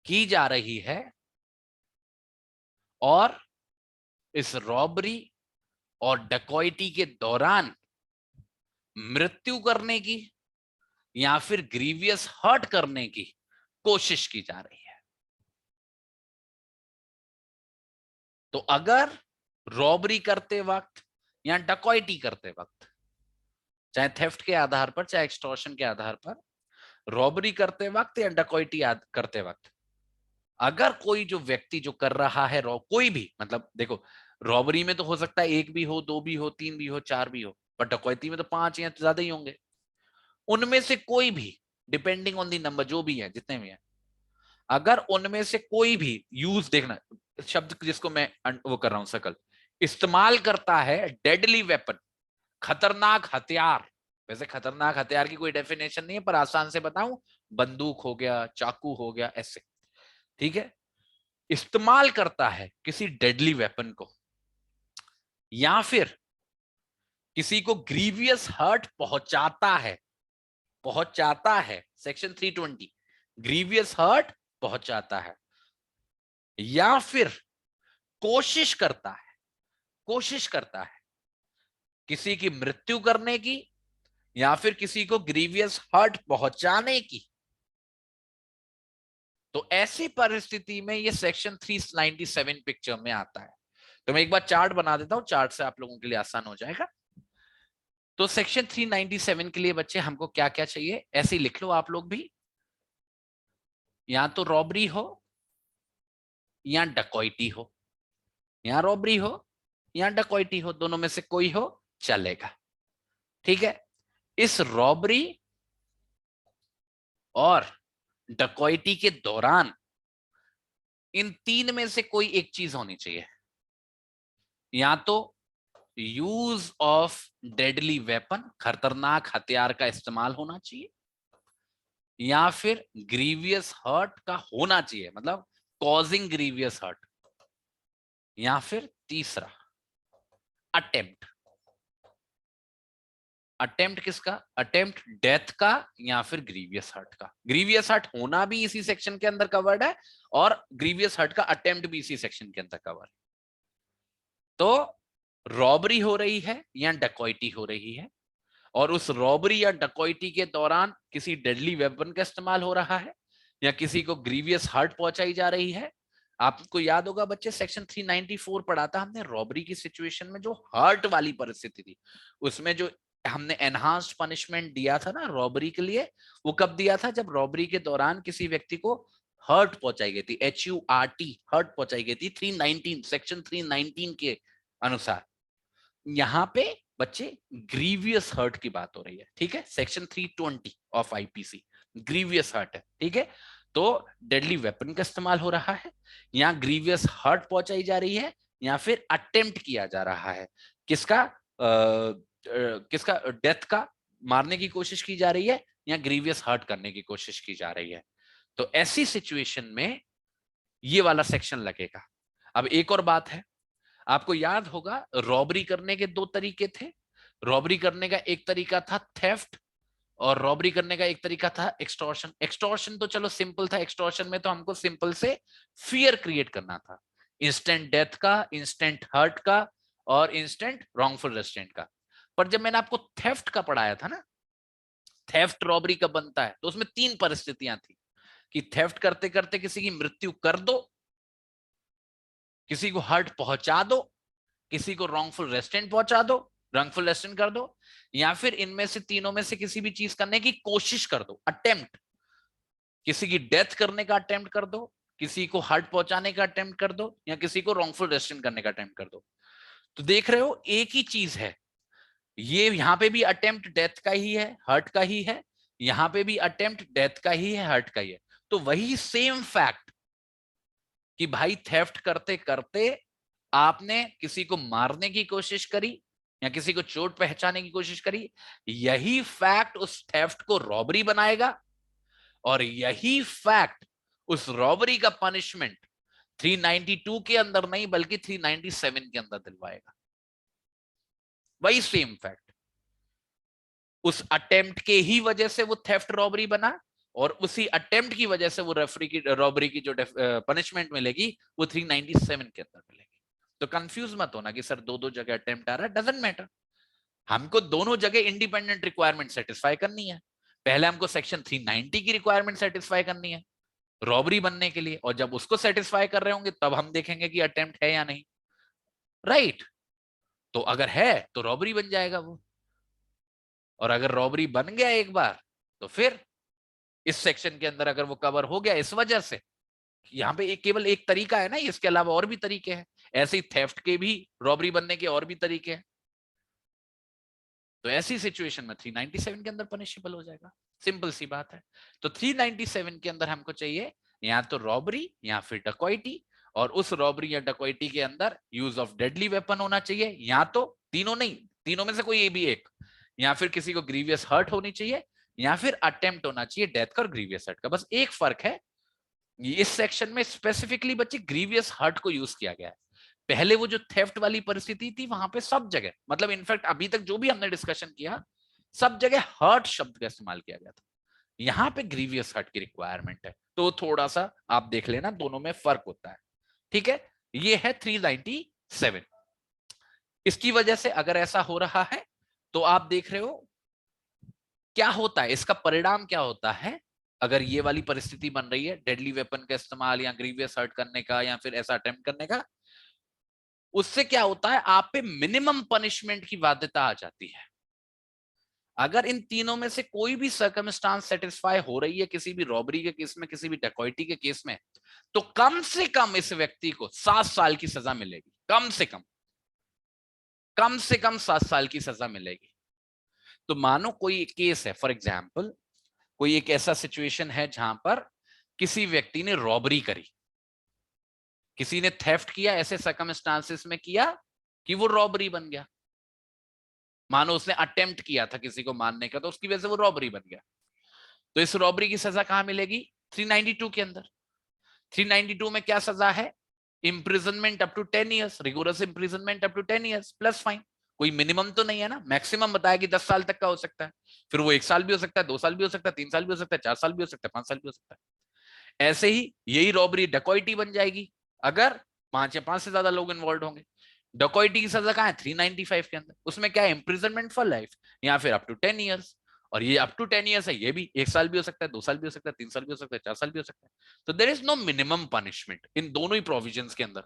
की जा रही है, और इस रॉबरी और डकॉइटी के दौरान मृत्यु करने की या फिर ग्रीवियस हर्ट करने की कोशिश की जा रही है। तो अगर रॉबरी करते वक्त या डकॉइटी करते वक्त, चाहे थेफ्ट के आधार पर चाहे एक्सटॉर्शन के आधार पर, रॉबरी करते वक्त या डकॉइटी करते वक्त, अगर कोई जो व्यक्ति जो कर रहा है कोई भी, मतलब देखो, रॉबरी में तो हो सकता है एक भी हो, दो भी हो, तीन भी हो, चार भी हो, पर डकैती में तो पांच या ज्यादा ही होंगे। उनमें से कोई भी, डिपेंडिंग ऑन दी नंबर, जो भी है, जितने भी है, अगर उनमें से कोई भी यूज, देखना शब्द जिसको मैं वो कर रहा हूं, सकल, इस्तेमाल करता है डेडली वेपन, खतरनाक हथियार। वैसे खतरनाक हथियार की कोई डेफिनेशन नहीं है, पर आसान से बताऊं, बंदूक हो गया, चाकू हो गया, ऐसे, ठीक है। इस्तेमाल करता है किसी डेडली वेपन को, या फिर किसी को ग्रीवियस हर्ट पहुंचाता है, सेक्शन 320, ग्रीवियस हर्ट पहुंचाता है, या फिर कोशिश करता है, कोशिश करता है किसी की मृत्यु करने की या फिर किसी को ग्रीवियस हर्ट पहुंचाने की, तो ऐसी परिस्थिति में ये सेक्शन 397 पिक्चर में आता है। तो मैं एक बार चार्ट बना देता हूं, चार्ट से आप लोगों के लिए आसान हो जाएगा। तो सेक्शन 397 के लिए बच्चे हमको क्या क्या चाहिए, ऐसे ही लिख लो आप लोग भी, या तो रॉबरी हो या डकॉइटी हो, या रॉबरी हो या डकॉइटी हो, दोनों में से कोई हो चलेगा, ठीक है। इस रॉबरी और डकॉइटी के दौरान इन तीन में से कोई एक चीज होनी चाहिए, या तो यूज ऑफ डेडली वेपन, खतरनाक हथियार का इस्तेमाल होना चाहिए, या फिर ग्रीवियस हर्ट का होना चाहिए, मतलब कॉजिंग ग्रीवियस हर्ट, या फिर तीसरा अटेम्प्ट। अटेम्प्ट किसका, अटेम्प्ट डेथ का या फिर ग्रीवियस हर्ट का। ग्रीवियस हर्ट होना भी इसी सेक्शन के अंदर कवर्ड है, और ग्रीवियस हर्ट का अटेम्प्ट भी इसी सेक्शन के अंदर कवर है। तो रॉबरी हो रही है या डकॉइटी हो रही है, और उस रॉबरी या डकॉइटी के दौरान किसी डेडली वेपन का इस्तेमाल हो रहा है, या किसी को ग्रीवियस हर्ट पहुंचाई जा रही है। आपको याद होगा बच्चे, सेक्शन 394 पढ़ा था हमने, रॉबरी की सिचुएशन में जो हर्ट वाली परिस्थिति थी, उसमें जो हमने एनहांस्ड पनिशमेंट दिया था ना रॉबरी के लिए, वो कब दिया था, जब रॉबरी के दौरान किसी व्यक्ति को हर्ट पहुंचाई गई थी, HURT, हर्ट पहुंचाई गई थी 319, सेक्शन 319 के अनुसार। यहां पे बच्चे ग्रीवियस हर्ट की बात हो रही है, ठीक है, section 320 of IPC grievous hurt है, ठीक है। तो डेडली वेपन का इस्तेमाल हो रहा है, या ग्रीवियस हर्ट पहुंचाई जा रही है, या फिर अटेम्प्ट किया जा रहा है, किसका किसका, डेथ का, मारने की कोशिश की जा रही है, या ग्रीवियस हर्ट करने की कोशिश की जा रही है। तो ऐसी सिचुएशन में ये वाला सेक्शन लगेगा। अब एक और बात है, आपको याद होगा रॉबरी करने के दो तरीके थे। रॉबरी करने का एक तरीका था थेफ्ट, और रॉबरी करने का एक तरीका था एक्सटॉर्शन। एक्सटॉर्शन तो चलो सिंपल था, एक्सटॉर्शन में तो हमको सिंपल से फियर क्रिएट करना था, इंस्टेंट डेथ का, इंस्टेंट हर्ट का और इंस्टेंट रॉन्गफुल रेस्ट्रेंट का। पर जब मैंने आपको थेफ्ट का पढ़ाया था ना, थेफ्ट रॉबरी का बनता है, तो उसमें 3 परिस्थितियां थी कि थेफ्ट करते करते किसी की मृत्यु कर दो, किसी को हर्ट पहुंचा दो, किसी को रॉन्गफुल रेस्ट्रेंट पहुंचा दो, रॉन्गफुल रेस्ट्रेंट कर दो, या फिर इनमें से तीनों में से किसी भी चीज करने की कोशिश कर दो, अटेम्प्ट, किसी की डेथ करने का अटेम्प्ट कर दो, किसी को हर्ट पहुंचाने का अटेम्प्ट कर दो, या किसी को रॉन्गफुल रेस्ट्रेंट करने का अटेम्प्ट कर दो। तो देख रहे हो एक ही चीज है, ये यहां पे भी अटेम्प्ट डेथ का ही है, हर्ट का ही है, यहां पे भी अटेम्प्ट डेथ का ही है, हर्ट का ही है। तो वही सेम फैक्ट कि भाई थेफ्ट करते करते आपने किसी को मारने की कोशिश करी या किसी को चोट पहुंचाने की कोशिश करी, यही फैक्ट उस थेफ्ट को रॉबरी बनाएगा और यही फैक्ट उस रॉबरी का पनिशमेंट 392 के अंदर नहीं बल्कि 397 के अंदर दिलवाएगा। वही सेम फैक्ट, उस अटेम्प्ट के ही वजह से वो थेफ्ट रॉबरी बना और उसी अटेम्प्ट की वजह से वो रेफरी की रॉबरी की जो पनिशमेंट मिलेगी वो 397 के अंदर मिलेगी। तो कंफ्यूज मत होना कि सर दो दो जगह अटेम्प्ट आ रहा है, डजंट मैटर, हमको दोनों जगह इंडिपेंडेंट रिक्वायरमेंट सेटिस्फाई करनी है। पहले हमको सेक्शन 390 की रिक्वायरमेंट सेटिस्फाई करनी है रॉबरी बनने के लिए, और जब उसको सेटिस्फाई कर रहे होंगे तब हम देखेंगे कि अटेम्प्ट है या नहीं, राइट। तो अगर है तो रॉबरी बन जाएगा वो, और अगर रॉबरी बन गया एक बार तो फिर इस सेक्शन के अंदर अगर वो कवर हो गया इस वजह से, यहाँ पे केवल एक तरीका है ना, इसके अलावा और भी तरीके हैं, ऐसे ही थेफ्ट के भी रॉबरी बनने के और भी तरीके हैं। तो ऐसी सिचुएशन में 397 के अंदर पनिशेबल हो जाएगा, सिंपल सी बात है। तो 397 के अंदर हमको चाहिए या तो रॉबरी या फिर डकॉइटी, और उस रॉबरी या डकॉइटी के अंदर यूज ऑफ डेडली वेपन होना चाहिए, या तो तीनों नहीं, तीनों में से कोई भी एक, या फिर किसी को ग्रीवियस हर्ट होनी चाहिए, या फिर अटेम्प्ट होना चाहिए डेथ का और ग्रीवियस हर्ट का। बस एक फर्क है, इस सेक्शन में स्पेसिफिकली बच्चे ग्रीवियस हर्ट को यूज किया गया है। पहले वो जो थेफ्ट वाली परिस्थिति थी वहां पे सब जगह, मतलब इनफैक्ट अभी तक जो भी हमने डिस्कशन किया सब जगह हर्ट शब्द का इस्तेमाल किया गया था, यहाँ पे ग्रीवियस हर्ट की रिक्वायरमेंट है। तो थोड़ा सा आप देख लेना, दोनों में फर्क होता है, ठीक है। ये है 397। इसकी वजह से अगर ऐसा हो रहा है तो आप देख रहे हो क्या होता है, इसका परिणाम क्या होता है। अगर ये वाली परिस्थिति बन रही है डेडली वेपन का इस्तेमाल या ग्रीवियस हर्ट करने का या फिर ऐसा अटेम्प्ट करने का, उससे क्या होता है, आप पे मिनिमम पनिशमेंट की बाध्यता आ जाती है। अगर इन तीनों में से कोई भी सर्कमस्टांस सेटिस्फाई हो रही है, किसी भी रॉबरी के केस में, किसी भी डकॉइटी के केस में, तो कम से कम इस व्यक्ति को 7 साल की सजा मिलेगी, कम से कम, कम से कम 7 साल की सजा मिलेगी। तो मानो कोई केस है, फॉर एग्जाम्पल कोई एक ऐसा सिचुएशन है जहां पर किसी व्यक्ति ने रॉबरी करी, किसी ने थेफ्ट किया, ऐसे सर्कमस्टांसेस में किया कि वो रॉबरी बन गया। मानो उसने अटेम्प्ट किया था किसी को मारने का, तो उसकी वजह से वो रॉबरी बन गया। तो इस रॉबरी की सजा कहां मिलेगी, 392 के अंदर। 392 में क्या सजा है, imprisonment up to 10 years, rigorous imprisonment up to 10 years plus fine. कोई मिनिमम तो नहीं है ना, मैक्सिमम बताया कि 10 साल तक का हो सकता है, फिर वो 1 साल भी हो सकता है, 2 साल भी हो सकता है, 3 साल भी हो सकता है, 4 साल भी हो सकता है, 5 साल भी हो सकता है। ऐसे ही यही रॉबरी डकॉइटी बन जाएगी अगर 5 या 5 से ज्यादा लोग इन्वॉल्व होंगे। डकॉइटी की सजा कहां है, 395 के अंदर, उसमें क्या है, इंप्रिजनमेंट फॉर लाइफ या फिर अप टू 10 ईयर्स। और ये अप टू 10 ईयर्स है, ये भी 1 साल भी हो सकता है, 2 साल भी हो सकता है, 3 साल भी हो सकता है, 4 साल भी हो सकता है। तो there is no minimum punishment in दोनों ही प्रोविजंस के अंदर।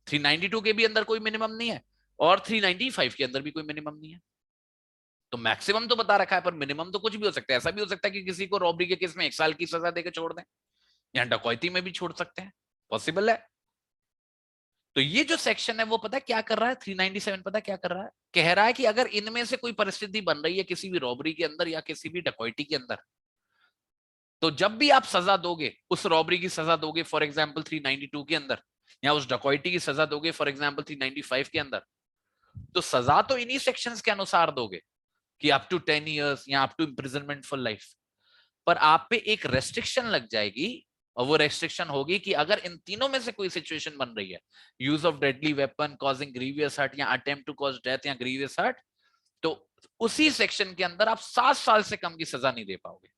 392 के भी अंदर कोई मिनिमम नहीं है और 395 के अंदर भी कोई मिनिमम नहीं है। तो मैक्सिमम तो बता रखा है पर मिनिमम तो कुछ भी हो सकता है। ऐसा भी हो सकता है कि किसी को रॉबरी के केस में 1 साल की सजा देकर छोड़ दें, या डकैती में भी छोड़ सकते हैं, पॉसिबल है। तो ये जो सेक्शन है वो पता है क्या कर रहा है, 397 पता है क्या कर रहा है, कह रहा है कि अगर इनमें से कोई परिस्थिति बन रही है किसी भी रॉबरी के अंदर या किसी भी डकैती के अंदर, तो जब भी आप सजा दोगे, उस रॉबरी की सजा दोगे फॉर एग्जांपल 392 के अंदर, या उस डकैती की सजा दोगे फॉर एग्जांपल 395 के अंदर, तो सजा तो इन्हीं सेक्शंस के अनुसार दोगे कि अप टू 10 ईयर्स या up to imprisonment for life. पर आप पे एक रेस्ट्रिक्शन लग जाएगी, और वो रेस्ट्रिक्शन होगी कि अगर इन तीनों में से कोई सिचुएशन बन रही है, use of deadly weapon causing grievous hurt या अटेम्प्ट टू कॉज डेथ या ग्रीवियस हर्ट, तो उसी सेक्शन के अंदर आप 7 साल से कम की सजा नहीं दे पाओगे।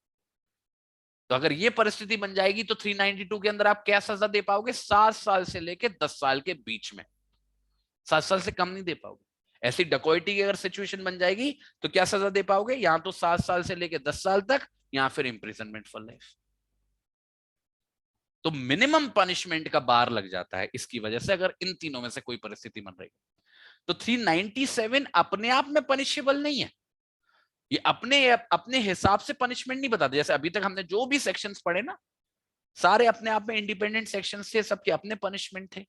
तो अगर ये परिस्थिति बन जाएगी तो 392 के अंदर आप क्या सजा दे पाओगे? 7 साल से लेके 10 साल के बीच में, 7 साल से कम नहीं दे पाओगे। ऐसी डकॉइटी की अगर सिचुएशन बन जाएगी तो क्या सजा दे पाओगे? या तो 7 साल से लेके 10 साल तक, या फिर इंप्रिजनमेंट फॉर लाइफ। तो मिनिमम पनिशमेंट का बार लग जाता है इसकी वजह से, अगर इन तीनों में से कोई परिस्थिति बन रही है। तो 397 अपने आप में पनिशेबल नहीं है, ये अपने अपने हिसाब से पनिशमेंट नहीं बताते। जैसे अभी तक हमने जो भी सेक्शंस पढ़े ना, सारे अपने आप में इंडिपेंडेंट सेक्शंस थे, सबके अपने पनिशमेंट थे।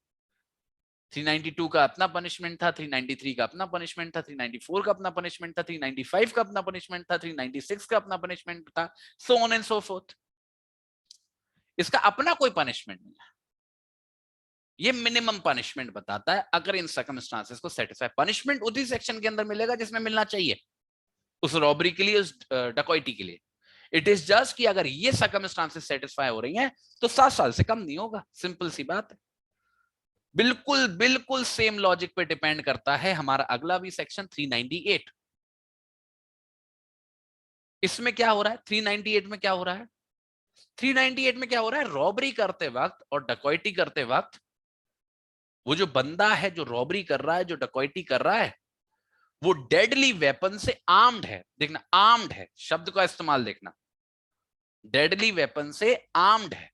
392 का अपना पनिशमेंट था, 393 का अपना पनिशमेंट था, 394 का अपना पनिशमेंट था, 395 का अपना पनिशमेंट था, 396 का अपना पनिशमेंट था, so on and so fourth. इसका अपना कोई पनिशमेंट नहीं है, ये मिनिमम पनिशमेंट बताता है अगर इन सर्कमस्टांसेस को सेटिस्फाई। पनिशमेंट उसी सेक्शन के अंदर मिलेगा जिसमें मिलना चाहिए, उस रॉबरी के लिए, उस डकॉइटी के लिए। इट इज जस्ट कि अगर ये सर्कमस्टांसेस सेटिस्फाई हो रही हैं तो 7 साल से कम नहीं होगा, सिंपल सी बात है। बिल्कुल बिल्कुल सेम लॉजिक पे डिपेंड करता है हमारा अगला भी सेक्शन 398। इसमें क्या हो रहा है? 398 में क्या हो रहा है? 398 में क्या हो रहा है? रॉबरी करते वक्त और डकॉइटी करते वक्त वो जो बंदा है जो रॉबरी कर रहा है, जो डकॉइटी कर रहा है, वो डेडली वेपन से आर्म्ड है। देखना, आर्म्ड है, शब्द का इस्तेमाल देखना, डेडली वेपन से आर्म्ड है।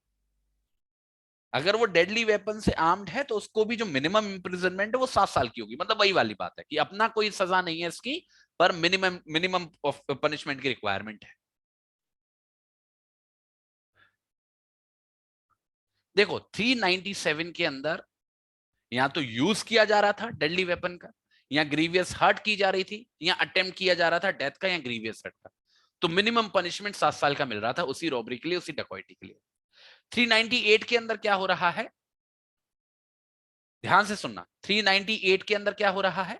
अगर वो डेडली वेपन से आर्म्ड है तो उसको भी जो मिनिमम इंप्रिजनमेंट है वो 7 साल की होगी। मतलब वही वाली बात है कि अपना कोई सजा नहीं है इसकी, पर मिनिमम ऑफ पनिशमेंट की रिक्वायरमेंट है। देखो 397 के अंदर या तो यूज किया जा रहा था डेडली वेपन का, या ग्रीवियस हर्ट की जा रही थी, या अटेम्प्ट किया जा रहा था डेथ का या ग्रीवियस हर्ट का। तो मिनिमम पनिशमेंट 7 साल का मिल रहा था उसी रॉबरी के लिए, उसी डकॉइटी के लिए। 398 के अंदर क्या हो रहा है? ध्यान से सुनना, 398 के अंदर क्या हो रहा है?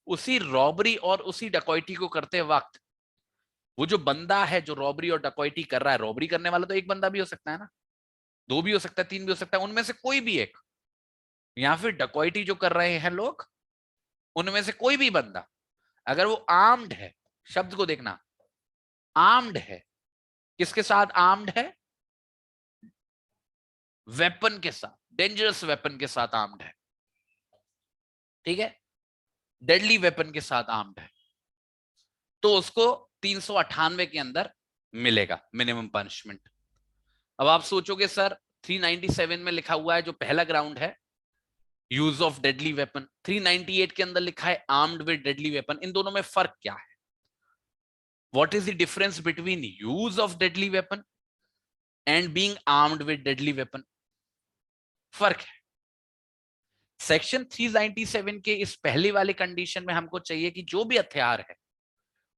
उसी रॉबरी और उसी डकॉइटी को करते वक्त वो जो बंदा है जो रॉबरी और डकॉइटी कर रहा है, रॉबरी करने वाला तो एक बंदा भी हो सकता है ना, 2 भी हो सकता है, 3 भी हो सकता है, उनमें से कोई भी एक, या फिर डकॉइटी जो कर रहे हैं लोग, उनमें से कोई भी बंदा अगर वो आर्म्ड है, शब्द को देखना, आर्म्ड है, किसके साथ आर्म्ड है? वेपन के साथ, डेंजरस वेपन के साथ आर्म्ड है, ठीक है, डेडली वेपन के साथ आर्म्ड है, तो उसको 398 के अंदर मिलेगा मिनिमम पनिशमेंट। अब आप सोचोगे सर 397 में लिखा हुआ है जो पहला ग्राउंड है यूज ऑफ डेडली वेपन, 398 के अंदर लिखा है आर्म्ड विद डेडली वेपन, इन दोनों में फर्क क्या है? What is the difference between use of deadly weapon and being armed with deadly weapon? फर्क है। सेक्शन 397 के इस पहले वाले कंडीशन में हमको चाहिए कि जो भी हथियार है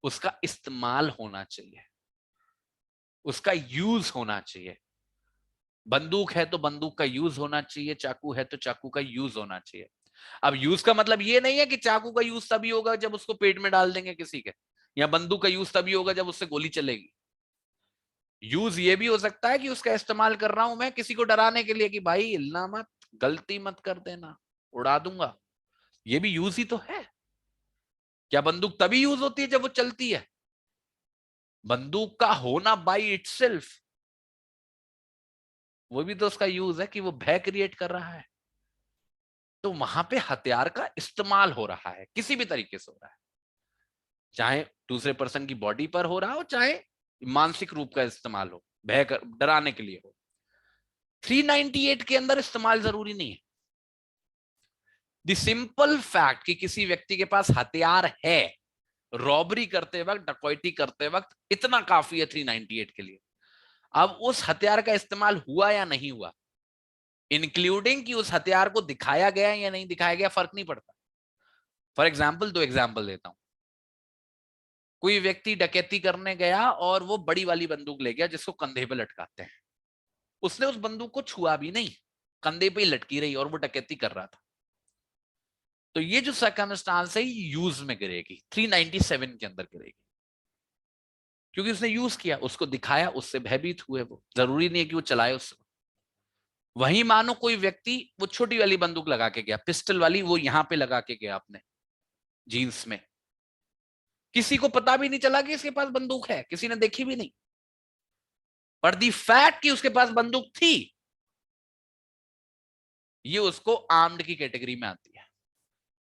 उसका इस्तेमाल होना चाहिए, उसका यूज होना चाहिए। बंदूक है तो बंदूक का यूज होना चाहिए, चाकू है तो चाकू का यूज होना चाहिए। अब यूज का मतलब ये नहीं है कि चाकू का यूज तभी होगा जब उसको पेट में डाल देंगे किसी के, या बंदूक का यूज तभी होगा जब उससे गोली चलेगी। यूज ये भी हो सकता है कि उसका इस्तेमाल कर रहा हूं मैं किसी को डराने के लिए कि भाई हिलना मत, गलती मत कर देना, उड़ा दूंगा, ये भी यूज ही तो है। क्या बंदूक तभी यूज होती है जब वो चलती है? बंदूक का होना बाई इटसेल्फ वो भी तो उसका यूज है कि वो भय क्रिएट कर रहा है। तो वहां पे हथियार का इस्तेमाल हो रहा है, किसी भी तरीके से हो रहा है, चाहे दूसरे पर्सन की बॉडी पर हो रहा हो, चाहे मानसिक रूप का इस्तेमाल हो, भय डराने के लिए हो। 398 के अंदर इस्तेमाल जरूरी नहीं है। द सिंपल फैक्ट कि किसी व्यक्ति के पास हथियार है, रॉबरी करते वक्त, डकैती करते वक्त, इतना काफी है 398 के लिए। अब उस हथियार का इस्तेमाल हुआ या नहीं हुआ, इंक्लूडिंग कि उस हथियार को दिखाया गया या नहीं दिखाया गया, फर्क नहीं पड़ता। फॉर एग्जाम्पल, 2 एग्जाम्पल देता हूं। कोई व्यक्ति डकैती करने गया और वो बड़ी वाली बंदूक ले गया जिसको कंधे पे लटकाते हैं, उसने उस बंदूक को छुआ भी नहीं, कंधे पे ही लटकी रही और वो डकैती कर रहा था। तो ये जो सर्कमस्टांस है यूज में गिरेगी, 397 के अंदर गिरेगी, क्योंकि उसने यूज किया, उसको दिखाया, उससे भयभीत हुए। वो जरूरी नहीं है कि वो चलाए उससे। वहीं मानो कोई व्यक्ति वो छोटी वाली बंदूक लगा के गया, पिस्टल वाली, वो यहां पे लगा के गया अपने जीन्स में, किसी को पता भी नहीं चला कि इसके पास बंदूक है, किसी ने देखी भी नहीं, पर दी फैक्ट कि उसके पास बंदूक थी, ये उसको आर्म्ड की कैटेगरी में आती है।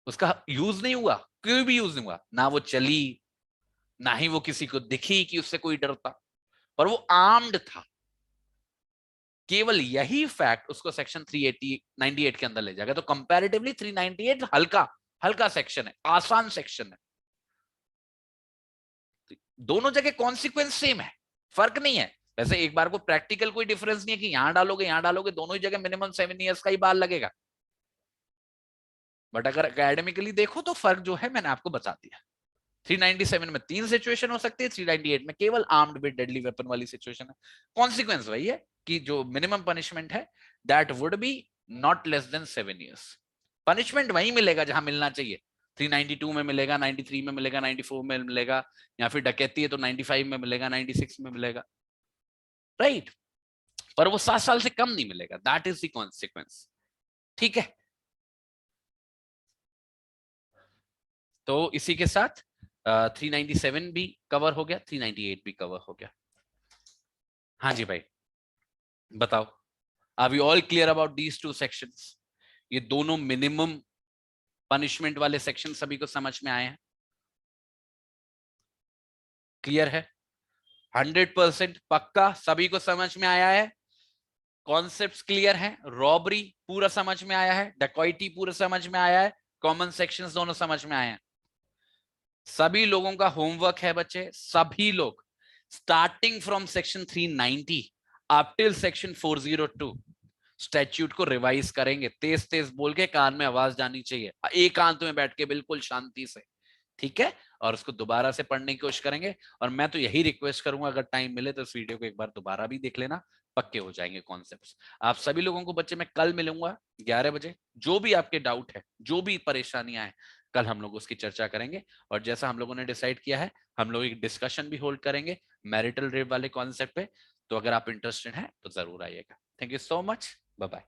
उसका यूज नहीं हुआ, कोई भी यूज नहीं हुआ, ना वो चली, ना ही वो किसी को दिखी कि उससे कोई डरता, पर वो आर्म्ड था। केवल यही फैक्ट उसको सेक्शन 398 के अंदर ले जाएगा। तो कंपैरेटिवली 398 हल्का हल्का सेक्शन है, आसान सेक्शन है। दोनों जगह कॉन्सिक्वेंस सेम है, फर्क नहीं है। वैसे एक बार को प्रैक्टिकल कोई डिफरेंस नहीं है कि यहां डालोगे यहां डालोगे, दोनों ही जगह मिनिमम 7 इयर्स का ही बार लगेगा। बट अगर एकेडमिकली देखो तो फर्क जो है मैंने आपको बता दिया। 397 में 3 सिचुएशन हो सकती है, 398 में केवल आर्म्ड विद डेडली वेपन वाली सिचुएशन है। कॉन्सिक्वेंस वही है कि जो मिनिमम पनिशमेंट है that would be not less than 7 years. Punishment वही मिलेगा जहां मिलना चाहिए, 392 में मिलेगा, 93 में मिलेगा, 94 में मिलेगा, या फिर डकैती है तो 95 में मिलेगा, 96 में मिलेगा, राइट। पर वो 7 साल से कम नहीं मिलेगा, दैट इज द कॉन्सिक्वेंस। ठीक है, तो इसी के साथ 397 भी कवर हो गया, 398 भी कवर हो गया। हाँ जी भाई, बताओ, are we all clear about these two sections? ये दोनों मिनिमम पनिशमेंट वाले सेक्शन सभी को समझ में आए हैं? क्लियर है? 100% पक्का सभी को समझ में आया है? कॉन्सेप्ट्स क्लियर हैं? रॉबरी पूरा समझ में आया है? डकैती पूरा समझ में आया है? कॉमन सेक्शंस दोनों समझ में आए हैं? सभी लोगों का होमवर्क है बच्चे, सभी लोग starting from section 390 up till section 402 statute को रिवाइज करेंगे। तेज तेज बोल के, कान में आवाज जानी चाहिए, एकांत में बैठ के बिल्कुल शांति से, ठीक है। और उसको दोबारा से पढ़ने की कोशिश करेंगे। और मैं तो यही रिक्वेस्ट करूंगा, अगर टाइम मिले तो इस वीडियो को एक बार दोबारा भी देख लेना, पक्के हो जाएंगे कॉन्सेप्ट्स। आप सभी लोगों को बच्चे मैं कल मिलूंगा 11 बजे। जो भी आपके डाउट है, जो भी परेशानियां हैं, कल हम लोग उसकी चर्चा करेंगे। और जैसा हम लोगों ने डिसाइड किया है, हम लोग एक डिस्कशन भी होल्ड करेंगे मैरिटल रेप वाले कॉन्सेप्ट पे। तो अगर आप इंटरेस्टेड हैं तो जरूर आइएगा। Thank you so much, bye bye.